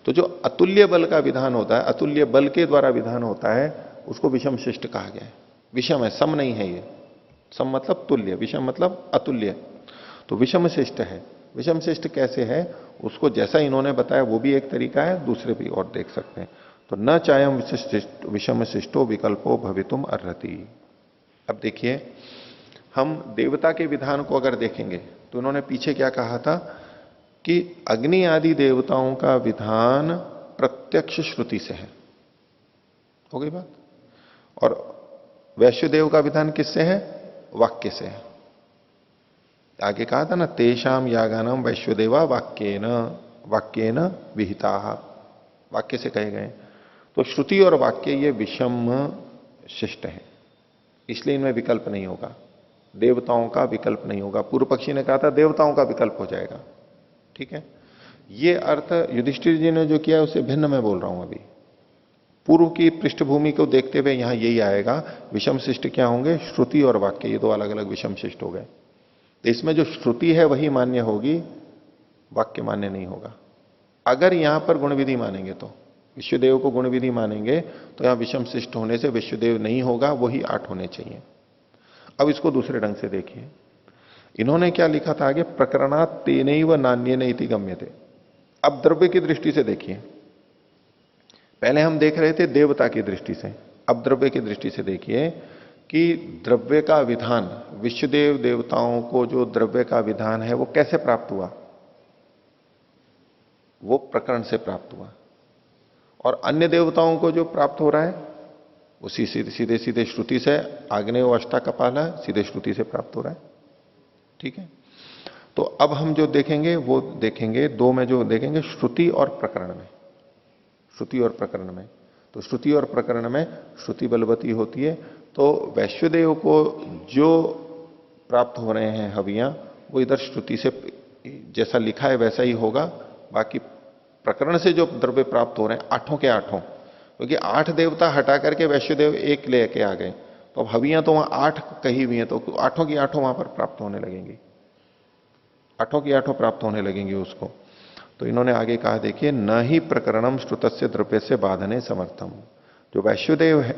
तो जो अतुल्य बल का विधान होता है, अतुल्य बल के द्वारा विधान होता है, उसको विषम शिष्ट कहा गया है। विषम है, सम नहीं है ये। सम मतलब तुल्य, विषम मतलब अतुल्य। तो विषम शिष्ट है। विषम शिष्ट कैसे है, उसको जैसा इन्होंने बताया वो भी एक तरीका है, दूसरे भी और देख सकते हैं। तो न चायम विषम शिष्टो विकल्पो भवितुम अर्हति। अब देखिए, हम देवता के विधान को अगर देखेंगे तो उन्होंने पीछे क्या कहा था कि अग्नि आदि देवताओं का विधान प्रत्यक्ष श्रुति से है, हो गई बात। और वैश्वदेव का विधान किससे है, वाक्य से है। आगे कहा था ना, तेषाम यागानाम वैश्वदेवा वाक्येन विहिता, वाक्य से कहे गए। तो श्रुति और वाक्य ये विषम शिष्ट है, इसलिए इनमें विकल्प नहीं होगा, देवताओं का विकल्प नहीं होगा। पूर्व पक्षी ने कहा था देवताओं का विकल्प हो जाएगा, ठीक है। ये अर्थ युधिष्ठिर जी ने जो किया है उससे भिन्न मैं बोल रहा हूं अभी। पूर्व की पृष्ठभूमि को देखते हुए यहां यही आएगा, विषम शिष्ट क्या होंगे, श्रुति और वाक्य, ये दो अलग अलग विषम शिष्ट हो गए। तो इसमें जो श्रुति है वही मान्य होगी, वाक्य मान्य नहीं होगा। अगर यहां पर गुण विधि मानेंगे तो, विश्वदेव को गुण विधि मानेंगे तो यहां विषम शिष्ट होने से विश्वदेव नहीं होगा, वही 8 होने चाहिए। अब इसको दूसरे ढंग से देखिए, इन्होंने क्या लिखा था आगे, प्रकरणात् तेनैव नान्येन इति गम्यते। अब द्रव्य की दृष्टि से देखिए, पहले हम देख रहे थे देवता की दृष्टि से, अब द्रव्य की दृष्टि से देखिए कि द्रव्य का विधान, विश्वदेव देवताओं को जो द्रव्य का विधान है वो कैसे प्राप्त हुआ, वो प्रकरण से प्राप्त हुआ। और अन्य देवताओं को जो प्राप्त हो रहा है उसी सीधे सीधे श्रुति से, आग्नेय अष्टा कपाल है, सीधे श्रुति से प्राप्त हो रहा है, ठीक है। तो अब हम जो देखेंगे वो देखेंगे, दो में जो देखेंगे, श्रुति और प्रकरण में। श्रुति और प्रकरण में, तो श्रुति और प्रकरण में श्रुति बलवती होती है। तो वैश्वदेव को जो प्राप्त हो रहे हैं हवियां, वो इधर श्रुति से जैसा लिखा है वैसा ही होगा। बाकी प्रकरण से जो द्रव्य प्राप्त हो रहे हैं, 8 के 8, क्योंकि 8 देवता हटा करके वैश्वदेव एक लेके आ गए, तो अब हवियां तो वहां 8 कही हुई हैं, तो 8 की 8 वहां पर प्राप्त होने लगेंगी, 8 की 8 प्राप्त होने लगेंगी उसको। तो इन्होंने आगे कहा, देखिए, न ही प्रकरणम श्रुतस्य द्रव्य से बाधने समर्थम। जो वैश्वदेव है,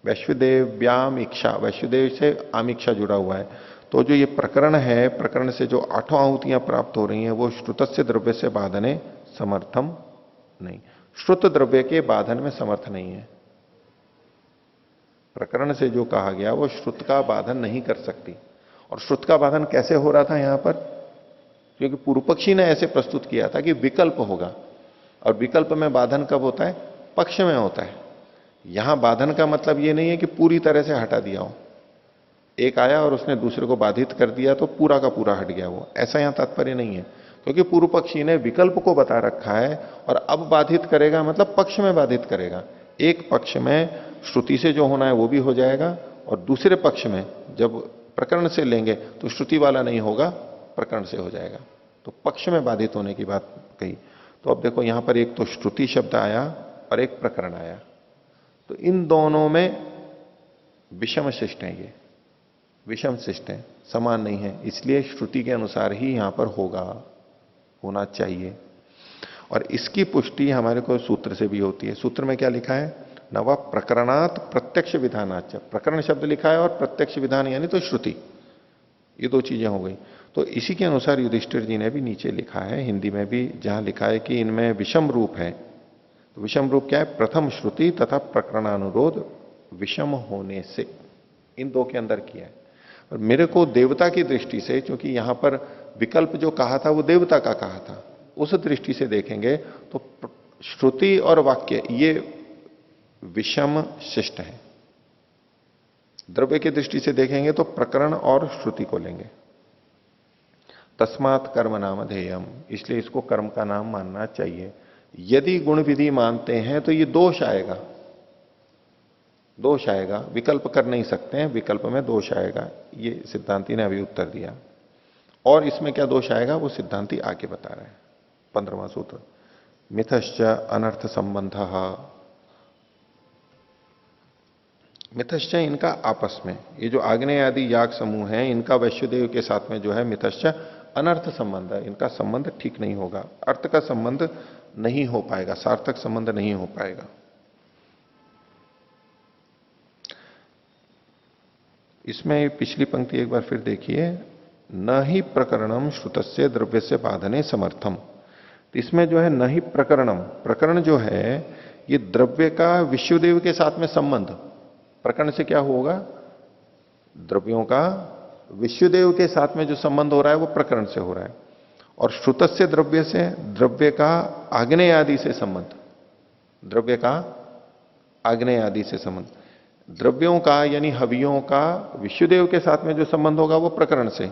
वैश्वदेव्याम इच्छा, वैश्वदेव से आमिक्षा जुड़ा हुआ है, तो जो ये प्रकरण है, प्रकरण से जो 8 आहुतियां प्राप्त हो रही हैं, वो श्रुतस्य द्रव्य से बाधने समर्थम नहीं, श्रुत द्रव्य के बाधन में समर्थ नहीं है। प्रकरण से जो कहा गया वो श्रुत का बाधन नहीं कर सकती। और श्रुत का बाधन कैसे हो रहा था यहां पर, क्योंकि पूर्व पक्षी ने ऐसे प्रस्तुत किया था कि विकल्प होगा, और विकल्प में बाधन कब होता है, पक्ष में होता है। यहां बाधन का मतलब यह नहीं है कि पूरी तरह से हटा दिया हो, एक आया और उसने दूसरे को बाधित कर दिया तो पूरा का पूरा हट गया वो, ऐसा यहां तात्पर्य नहीं है। क्योंकि पूर्व पक्षी ने विकल्प को बता रखा है, और अब बाधित करेगा मतलब पक्ष में बाधित करेगा। एक पक्ष में श्रुति से जो होना है वो भी हो जाएगा, और दूसरे पक्ष में जब प्रकरण से लेंगे तो श्रुति वाला नहीं होगा, प्रकरण से हो जाएगा। तो पक्ष में बाधित होने की बात कही। तो अब देखो यहां पर एक तो श्रुति शब्द आया और एक प्रकरण आया, तो इन दोनों में विषम शिष्ट है, ये विषम शिष्ट है, समान नहीं है। इसलिए श्रुति के अनुसार ही यहां पर होना चाहिए। और इसकी पुष्टि हमारे को सूत्र से भी होती है। सूत्र में क्या लिखा है, नवा प्रकरणात् प्रत्यक्ष विधानाच, प्रकरण शब्द लिखा है और प्रत्यक्ष विधान यानी तो श्रुति, ये दो चीजें हो गई। तो इसी के अनुसार युधिष्ठिर जी ने भी नीचे लिखा है, हिंदी में भी, जहां लिखा है कि इनमें विषम रूप है। तो विषम रूप क्या है, प्रथम श्रुति तथा प्रकरणानुरोध विषम होने से, इन दो के अंदर किया है। और मेरे को देवता की दृष्टि से, क्योंकि यहां पर विकल्प जो कहा था वो देवता का कहा था, उस दृष्टि से देखेंगे तो श्रुति और वाक्य ये विषम शिष्ट है। द्रव्य की दृष्टि से देखेंगे तो प्रकरण और श्रुति को लेंगे। तस्मात् कर्म नाम ध्येयम, इसलिए इसको कर्म का नाम मानना चाहिए। यदि गुण विधि मानते हैं तो ये दोष आएगा, दोष आएगा, विकल्प कर नहीं सकते हैं, विकल्प में दोष आएगा। ये सिद्धांति ने अभी उत्तर दिया। और इसमें क्या दोष आएगा वो सिद्धांति आगे बता रहे हैं। 15वां सूत्र, मिथश्च अनर्थ संबंध, मिथश्च इनका आपस में, ये जो आग्नेय आदि याग समूह हैं इनका वैश्वदेव के साथ में जो है मिथश्च अनर्थ संबंध है, इनका संबंध ठीक नहीं होगा, अर्थ का संबंध नहीं हो पाएगा, सार्थक संबंध नहीं हो पाएगा। इसमें पिछली पंक्ति एक बार फिर देखिए, न ही प्रकरणम श्रुतस्य द्रव्य से बाधने समर्थम। तो इसमें जो है न ही प्रकरणम, प्रकरण जो है ये द्रव्य का विश्वदेव के साथ में संबंध, प्रकरण से क्या होगा, द्रव्यों का विश्वदेव के साथ में जो संबंध हो रहा है वो प्रकरण से हो रहा है। और श्रुतस्य द्रव्य से, द्रव्य का आग्नेय आदि से संबंध, द्रव्य का आग्नेय आदि से संबंध, द्रव्यों का यानी हवियों का विश्वदेव के साथ में जो संबंध होगा वो प्रकरण से,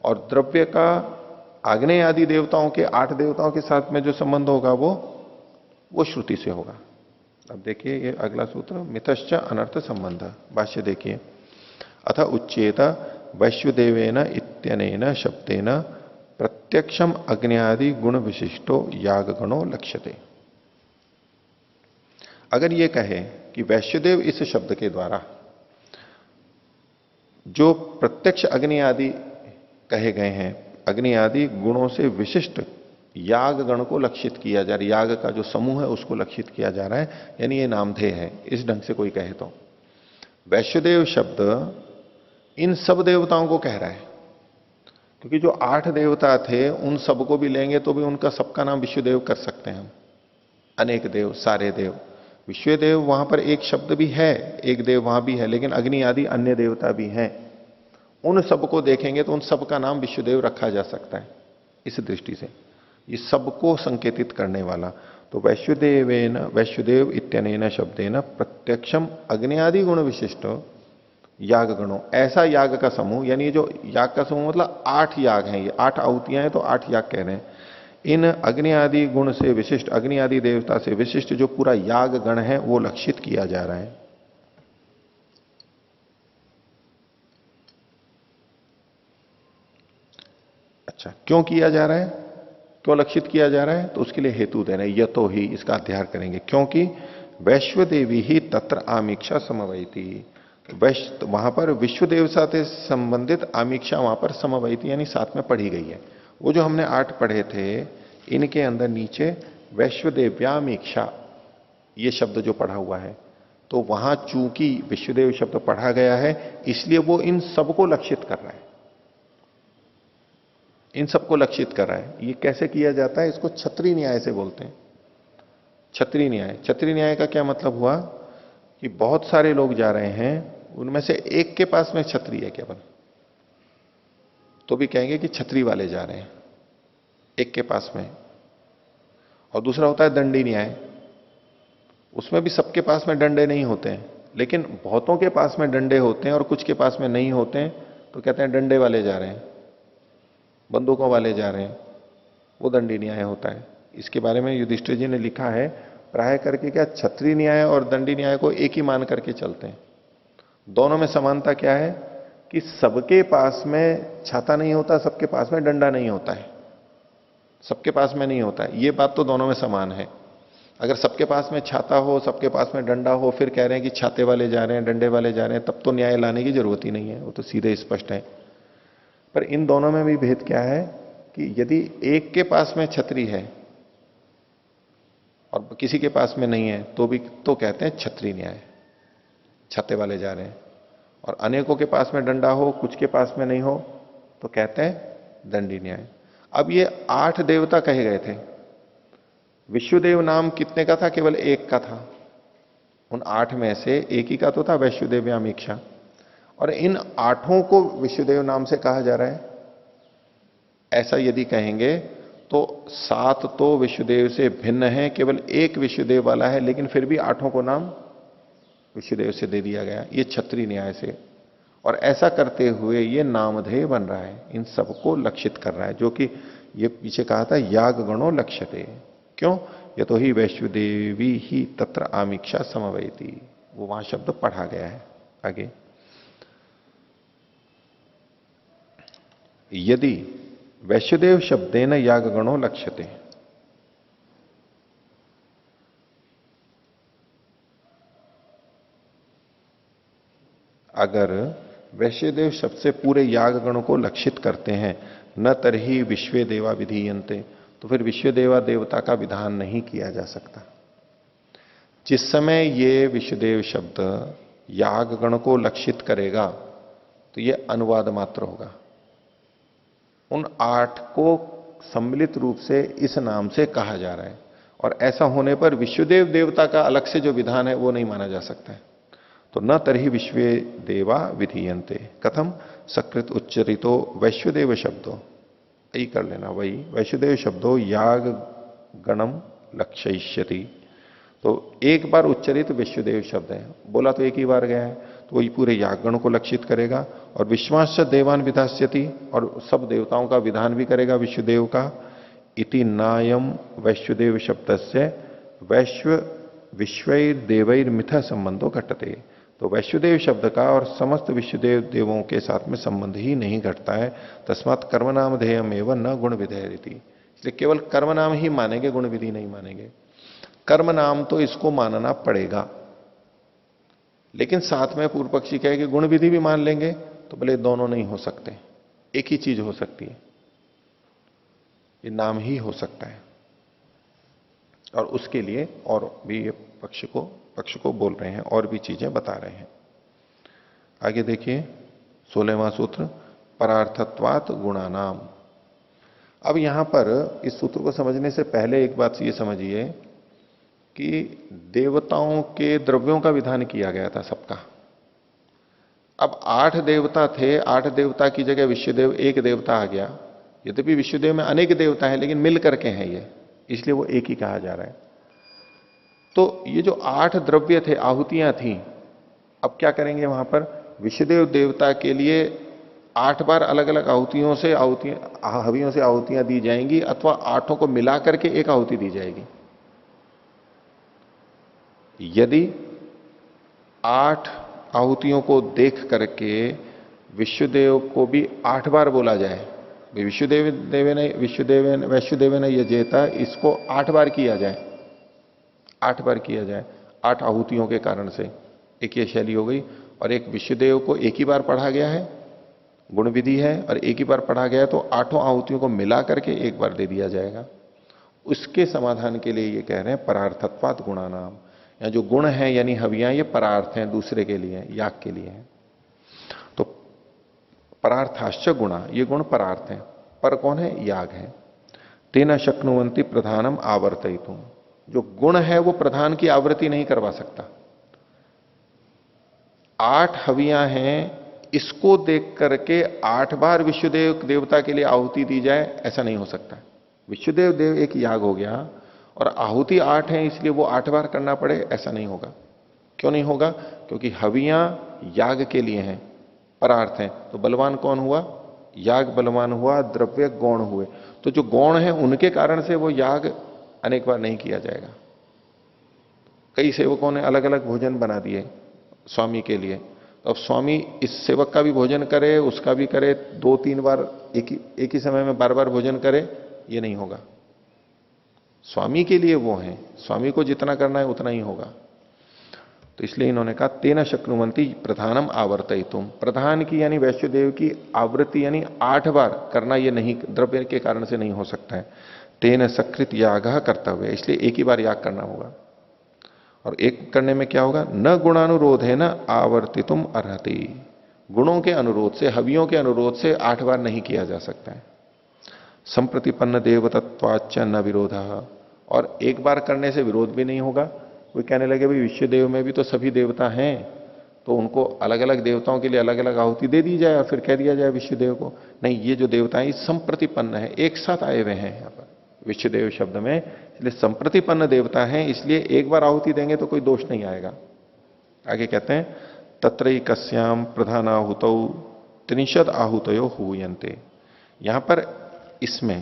और द्रव्य का आग्नेय आदि देवताओं के 8 देवताओं के साथ में जो संबंध होगा वो श्रुति से होगा। अब देखिए ये अगला सूत्र, मितश्च अनर्थ संबंध, भाष्य देखिए। अथ उच्चेत वैश्वदेवेन इत्यनेन शब्देन प्रत्यक्षम अग्न्यादि गुण विशिष्टो यागगणो लक्ष्यते। अगर ये कहे कि वैश्वदेव इस शब्द के द्वारा जो प्रत्यक्ष अग्नि आदि कहे गए हैं, अग्नि आदि गुणों से विशिष्ट याग गण को लक्षित किया जा रहा है, याग का जो समूह है उसको लक्षित किया जा रहा है, यानी ये नामधेय है, इस ढंग से कोई कहे तो वैश्वदेव शब्द इन सब देवताओं को कह रहा है। क्योंकि जो 8 देवता थे उन सबको भी लेंगे तो भी उनका सबका नाम विश्वदेव कर सकते हैं हम, अनेक देव, सारे देव। विश्वदेव वहां पर एक शब्द भी है, एक देव वहां भी है, लेकिन अग्नि आदि अन्य देवता भी हैं। उन सबको देखेंगे तो उन सबका नाम विश्वदेव रखा जा सकता है। इस दृष्टि से ये सबको संकेतित करने वाला, तो वैश्वदेवेन, वैश्वदेव इत्यनेन शब्देन प्रत्यक्षम अग्नि आदि गुण विशिष्ट याग गणों, ऐसा याग का समूह, यानी ये जो याग का समूह मतलब 8 याग हैं, ये 8 आहुतियां हैं तो 8 याग कह रहे हैं। इन अग्नि आदि गुण से विशिष्ट, अग्नि आदि देवता से विशिष्ट जो पूरा याग गण है वो लक्षित किया जा रहा है। अच्छा, क्यों किया जा रहा है, क्यों लक्षित किया जा रहा है, तो उसके लिए हेतु दे रहे हैं। यतो ही, इसका अध्ययन करेंगे, क्योंकि वैश्वदेवी ही तत्र आमीक्षा समवैती, वहां पर विश्वदेव से संबंधित आमीक्षा वहां पर समवैती यानी साथ में पढ़ी गई है। वो जो हमने 8 पढ़े थे इनके अंदर नीचे वैश्वदेव्यामीक्षा ये शब्द जो पढ़ा हुआ है, तो वहां चूंकि विश्वदेव शब्द पढ़ा गया है इसलिए वो इन सबको लक्षित कर रहा है, इन सबको लक्षित कर रहा है। ये कैसे किया जाता है, इसको छत्री न्याय से बोलते हैं। छत्री न्याय, छत्री न्याय का क्या मतलब हुआ कि बहुत सारे लोग जा रहे हैं, उनमें से एक के पास में छतरी है केवल, तो भी कहेंगे कि छतरी वाले जा रहे हैं, एक के पास में। और दूसरा होता है दंडी न्याय, उसमें भी सबके पास में डंडे नहीं होते हैं, लेकिन बहुतों के पास में डंडे होते हैं और कुछ के पास में नहीं होते हैं, तो कहते हैं डंडे वाले जा रहे हैं, बंदूकों वाले जा रहे हैं, वो दंडी न्याय होता है। इसके बारे में युधिष्ठिर जी ने लिखा है, प्राय करके क्या छत्री न्याय और दंडी न्याय को एक ही मान करके चलते हैं। दोनों में समानता क्या है कि सबके पास में छाता नहीं होता, सबके पास में डंडा नहीं होता है, सबके पास में नहीं होता है, ये बात तो दोनों में समान है। अगर सबके पास में छाता हो, सबके पास में डंडा हो, फिर कह रहे हैं कि छाते वाले जा रहे हैं, डंडे वाले जा रहे हैं, तब तो न्याय लाने की जरूरत ही नहीं है, वो तो सीधे स्पष्ट है। पर इन दोनों में भी भेद क्या है कि यदि एक के पास में छतरी है और किसी के पास में नहीं है तो भी तो कहते हैं छत्री न्याय, छाते वाले जा रहे हैं। और अनेकों के पास में डंडा हो, कुछ के पास में नहीं हो, तो कहते हैं दंडी न्याय। अब ये 8 देवता कहे गए थे, विश्वदेव नाम कितने का था, केवल एक का था, उन 8 में से एक ही का तो था वैश्वदेव्यामीक्षा, और इन 8 को विश्वदेव नाम से कहा जा रहा है। ऐसा यदि कहेंगे तो 7 तो विश्वदेव से भिन्न है, केवल एक विश्वदेव वाला है, लेकिन फिर भी 8 को नाम विश्वदेव से दे दिया गया, ये छत्री न्याय से। और ऐसा करते हुए ये नामधेय बन रहा है, इन सबको लक्षित कर रहा है, जो कि ये पीछे कहा था याग गणो लक्ष्यते। क्यों, ये तो ही वैश्वदेवी ही तत्र आमीक्षा समवैती, वो वहां शब्द पढ़ा गया है। आगे, यदि वैश्वदेव शब्देन याग गणो लक्ष्यते, अगर वैश्वदेव शब्द से पूरे याग गणों को लक्षित करते हैं, न तरही विश्वे देवा विधीयन्ते, तो फिर विश्वदेवा देवता का विधान नहीं किया जा सकता। जिस समय ये विश्वदेव शब्द याग गण को लक्षित करेगा तो ये अनुवाद मात्र होगा। उन 8 को सम्मिलित रूप से इस नाम से कहा जा रहा है, और ऐसा होने पर विश्वदेव देवता का अलग से जो विधान है वो नहीं माना जा सकता है। तो न तरही विश्वे देवा विधीयन्ते कथम सकृत उच्चरितो वैश्वदेव शब्दो, यही कर लेना, वही वैश्वदेव शब्दो याग गणम लक्षयिष्यति। तो एक बार उच्चरित विश्वदेव शब्द है, बोला तो एक ही बार गया है, तो वही पूरे यागगण को लक्षित करेगा। और विश्वास देवान विधास्यति, और सब देवताओं का विधान भी करेगा विश्वदेव का। इति नायम वैश्वदेव शब्द से वैश्व विश्वैर देवैर मिथ संबंधो घटते। तो वैश्वदेव शब्द का और समस्त विश्वदेव देवों के साथ में संबंध ही नहीं घटता है। तस्मात् कर्मनाम ध्येयम एवं न गुण विधेयति, इसलिए केवल कर्म नाम ही मानेंगे, गुण विधि नहीं मानेंगे। कर्म नाम तो इसको मानना पड़ेगा, लेकिन साथ में पूर्व पक्षी कहे कि गुण विधि भी मान लेंगे, तो बोले दोनों नहीं हो सकते, एक ही चीज हो सकती है, ये नाम ही हो सकता है। और उसके लिए और भी ये पक्ष को बोल रहे हैं, और भी चीजें बता रहे हैं। आगे देखिए 16वां सूत्र, परार्थत्वात् गुणानाम। अब यहां पर इस सूत्र को समझने से पहले एक बात ये समझिए कि देवताओं के द्रव्यों का विधान किया गया था सबका। अब 8 देवता थे, 8 देवता की जगह विश्वदेव एक देवता आ गया। यद्यपि विश्वदेव में अनेक देवता है, लेकिन मिल करके हैं ये, इसलिए वो एक ही कहा जा रहा है। तो ये जो 8 द्रव्य थे, आहुतियां थी, अब क्या करेंगे वहां पर, विश्वदेव देवता के लिए 8 बार अलग अलग हवियों से आहुतियां दी जाएंगी, अथवा 8 को मिला करके एक आहुति दी जाएगी। यदि 8 आहुतियों को देख करके विश्वदेव को भी 8 बार बोला जाए, वैश्वदेव ने यजेता, इसको 8 बार किया जाए, 8 बार किया जाए 8 आहुतियों के कारण से, एक ये शैली हो गई। और एक विश्वदेव को एक ही बार पढ़ा गया है, गुण विधि है, और एक ही बार पढ़ा गया है, तो 8 आहुतियों को मिला करके एक बार दे दिया जाएगा। उसके समाधान के लिए ये कह रहे हैं परार्थत्वात् गुणानाम, या जो गुण है यानी हवियां, ये परार्थ हैं, दूसरे के लिए, याग के लिए है। तो परार्थाश्च गुणा, ये गुण परार्थ हैं। पर कौन है, याग है। तेना शक्नुवंती प्रधानम आवर्तयितुम, जो गुण है वो प्रधान की आवृत्ति नहीं करवा सकता। 8 हवियां हैं, इसको देख करके 8 बार विश्वदेव देवता के लिए आहुति दी जाए, ऐसा नहीं हो सकता। विश्वदेव देव एक याग हो गया और आहुति 8 है, इसलिए वो 8 बार करना पड़े, ऐसा नहीं होगा। क्यों नहीं होगा, क्योंकि हवियां याग के लिए हैं, परार्थ हैं। तो बलवान कौन हुआ, याग बलवान हुआ, द्रव्य गौण हुए। तो जो गौण है उनके कारण से वो याग अनेक बार नहीं किया जाएगा। कई सेवकों ने अलग अलग भोजन बना दिए स्वामी के लिए, तो अब स्वामी इस सेवक का भी भोजन करे, उसका भी करे, 2-3 बार एक ही समय में बार बार भोजन करे, ये नहीं होगा। स्वामी के लिए वो है, स्वामी को जितना करना है उतना ही होगा। तो इसलिए इन्होंने कहा तेना शक्नुवंती प्रधानम आवर्तयितुम, प्रधान की यानी वैश्वदेव की आवृत्ति यानी 8 बार करना, ये नहीं, द्रव्य के कारण से नहीं हो सकता है। तेन सकृत याग कर्तव्य, इसलिए एक ही बार याग करना होगा। और एक करने में क्या होगा, न गुणानुरोध है न आवर्तितुम अर्हति, गुणों के अनुरोध से, हवियों के अनुरोध से 8 बार नहीं किया जा सकता है। संप्रतिपन्न देवतत्वाच्च न विरोध, और एक बार करने से विरोध भी नहीं होगा। कोई कहने लगे भाई विश्वदेव में भी तो सभी देवता हैं, तो उनको अलग अलग देवताओं के लिए अलग अलग आहुति दे दी जाए और फिर कह दिया जाए विश्वदेव को, नहीं, ये जो देवता है संप्रतिपन्न है, एक साथ आए हुए हैं यहां पर विश्वदेव शब्द में, इसलिए संप्रतिपन्न देवता है, इसलिए एक बार आहुति देंगे तो कोई दोष नहीं आएगा। आगे कहते हैं तत्रैकस्याम प्रधानाहुतौ त्रिंशद आहुतयो हुयन्ते, यहां पर इसमें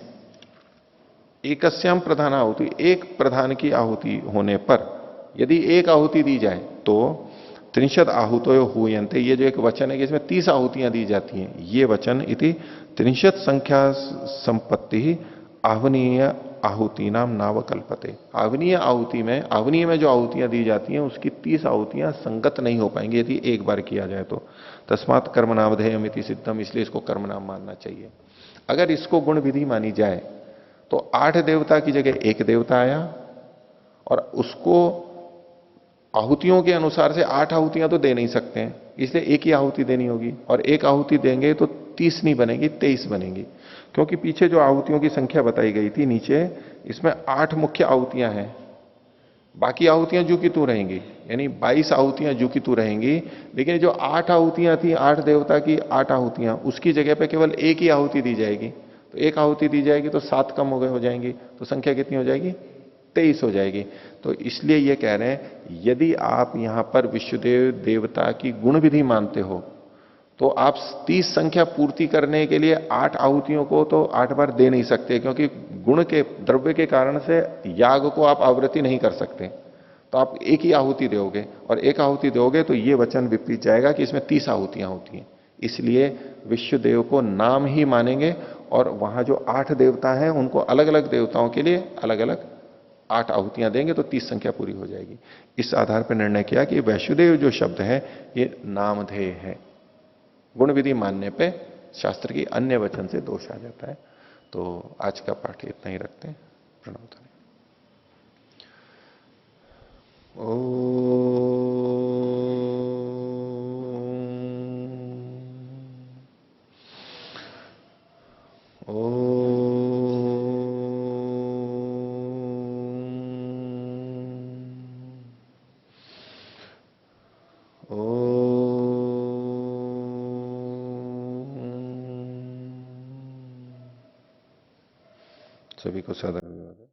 एकस्याम प्रधान आहुति, एक प्रधान की आहुति होने पर यदि एक आहुति दी जाए तो त्रिंशद आहुतयो हुयन्ते, ये जो एक वचन है कि इसमें 30 आहुतियां दी जाती हैं, ये वचन इति त्रिंशद संख्या संपत्ति आवनीय आहुति नाम नावकल्पते, आवनीय आहुति में, आवनीय में जो आहुतियां दी जाती हैं उसकी 30 आहुतियां संगत नहीं हो पाएंगी यदि एक बार किया जाए तो। तस्मात् कर्मनामधेयम इति सिद्धम, इसलिए इसको कर्मनाम मानना चाहिए। अगर इसको गुण विधि मानी जाए तो 8 देवता की जगह एक देवता आया और उसको आहुतियों के अनुसार से 8 आहुतियां तो दे नहीं सकते हैं, इसलिए एक ही आहुति देनी होगी, और एक आहुति देंगे तो 30 नहीं बनेगी, 23 बनेगी। क्योंकि पीछे जो आहुतियों की संख्या बताई गई थी नीचे, इसमें 8 मुख्य आहुतियां हैं, बाकी आहुतियां जू की तू रहेंगी, यानी 22 आहुतियां जू की तू रहेंगी। लेकिन जो 8 आहुतियां थी, 8 देवता की 8 आहुतियां, उसकी जगह पे केवल एक ही आहुति दी जाएगी। तो एक आहुति दी जाएगी तो 7 कम हो जाएंगी, तो संख्या कितनी हो जाएगी? 23 हो जाएगी। तो इसलिए ये कह रहे हैं, यदि आप यहां पर विश्वदेव देवता की गुण विधि मानते हो, तो आप 30 संख्या पूर्ति करने के लिए 8 आहुतियों को तो 8 बार दे नहीं सकते, क्योंकि गुण के द्रव्य के कारण से याग को आप आवृत्ति नहीं कर सकते। तो आप एक ही आहुति दोगे, और एक आहुति दोगे तो ये वचन विपरीत जाएगा कि इसमें 30 आहुतियां होती हैं। इसलिए विश्वदेव को नाम ही मानेंगे, और वहां जो 8 देवता हैं उनको अलग अलग देवताओं के लिए अलग अलग 8 आहुतियां देंगे, तो 30 संख्या पूरी हो जाएगी। इस आधार पर निर्णय किया कि वैश्वदेव जो शब्द है ये नामधेय है। गुण विधि मानने पे शास्त्र की अन्य वचन से दोष आ जाता है। तो आज का पाठ इतना ही रखते हैं। प्रणव। सभी को सादर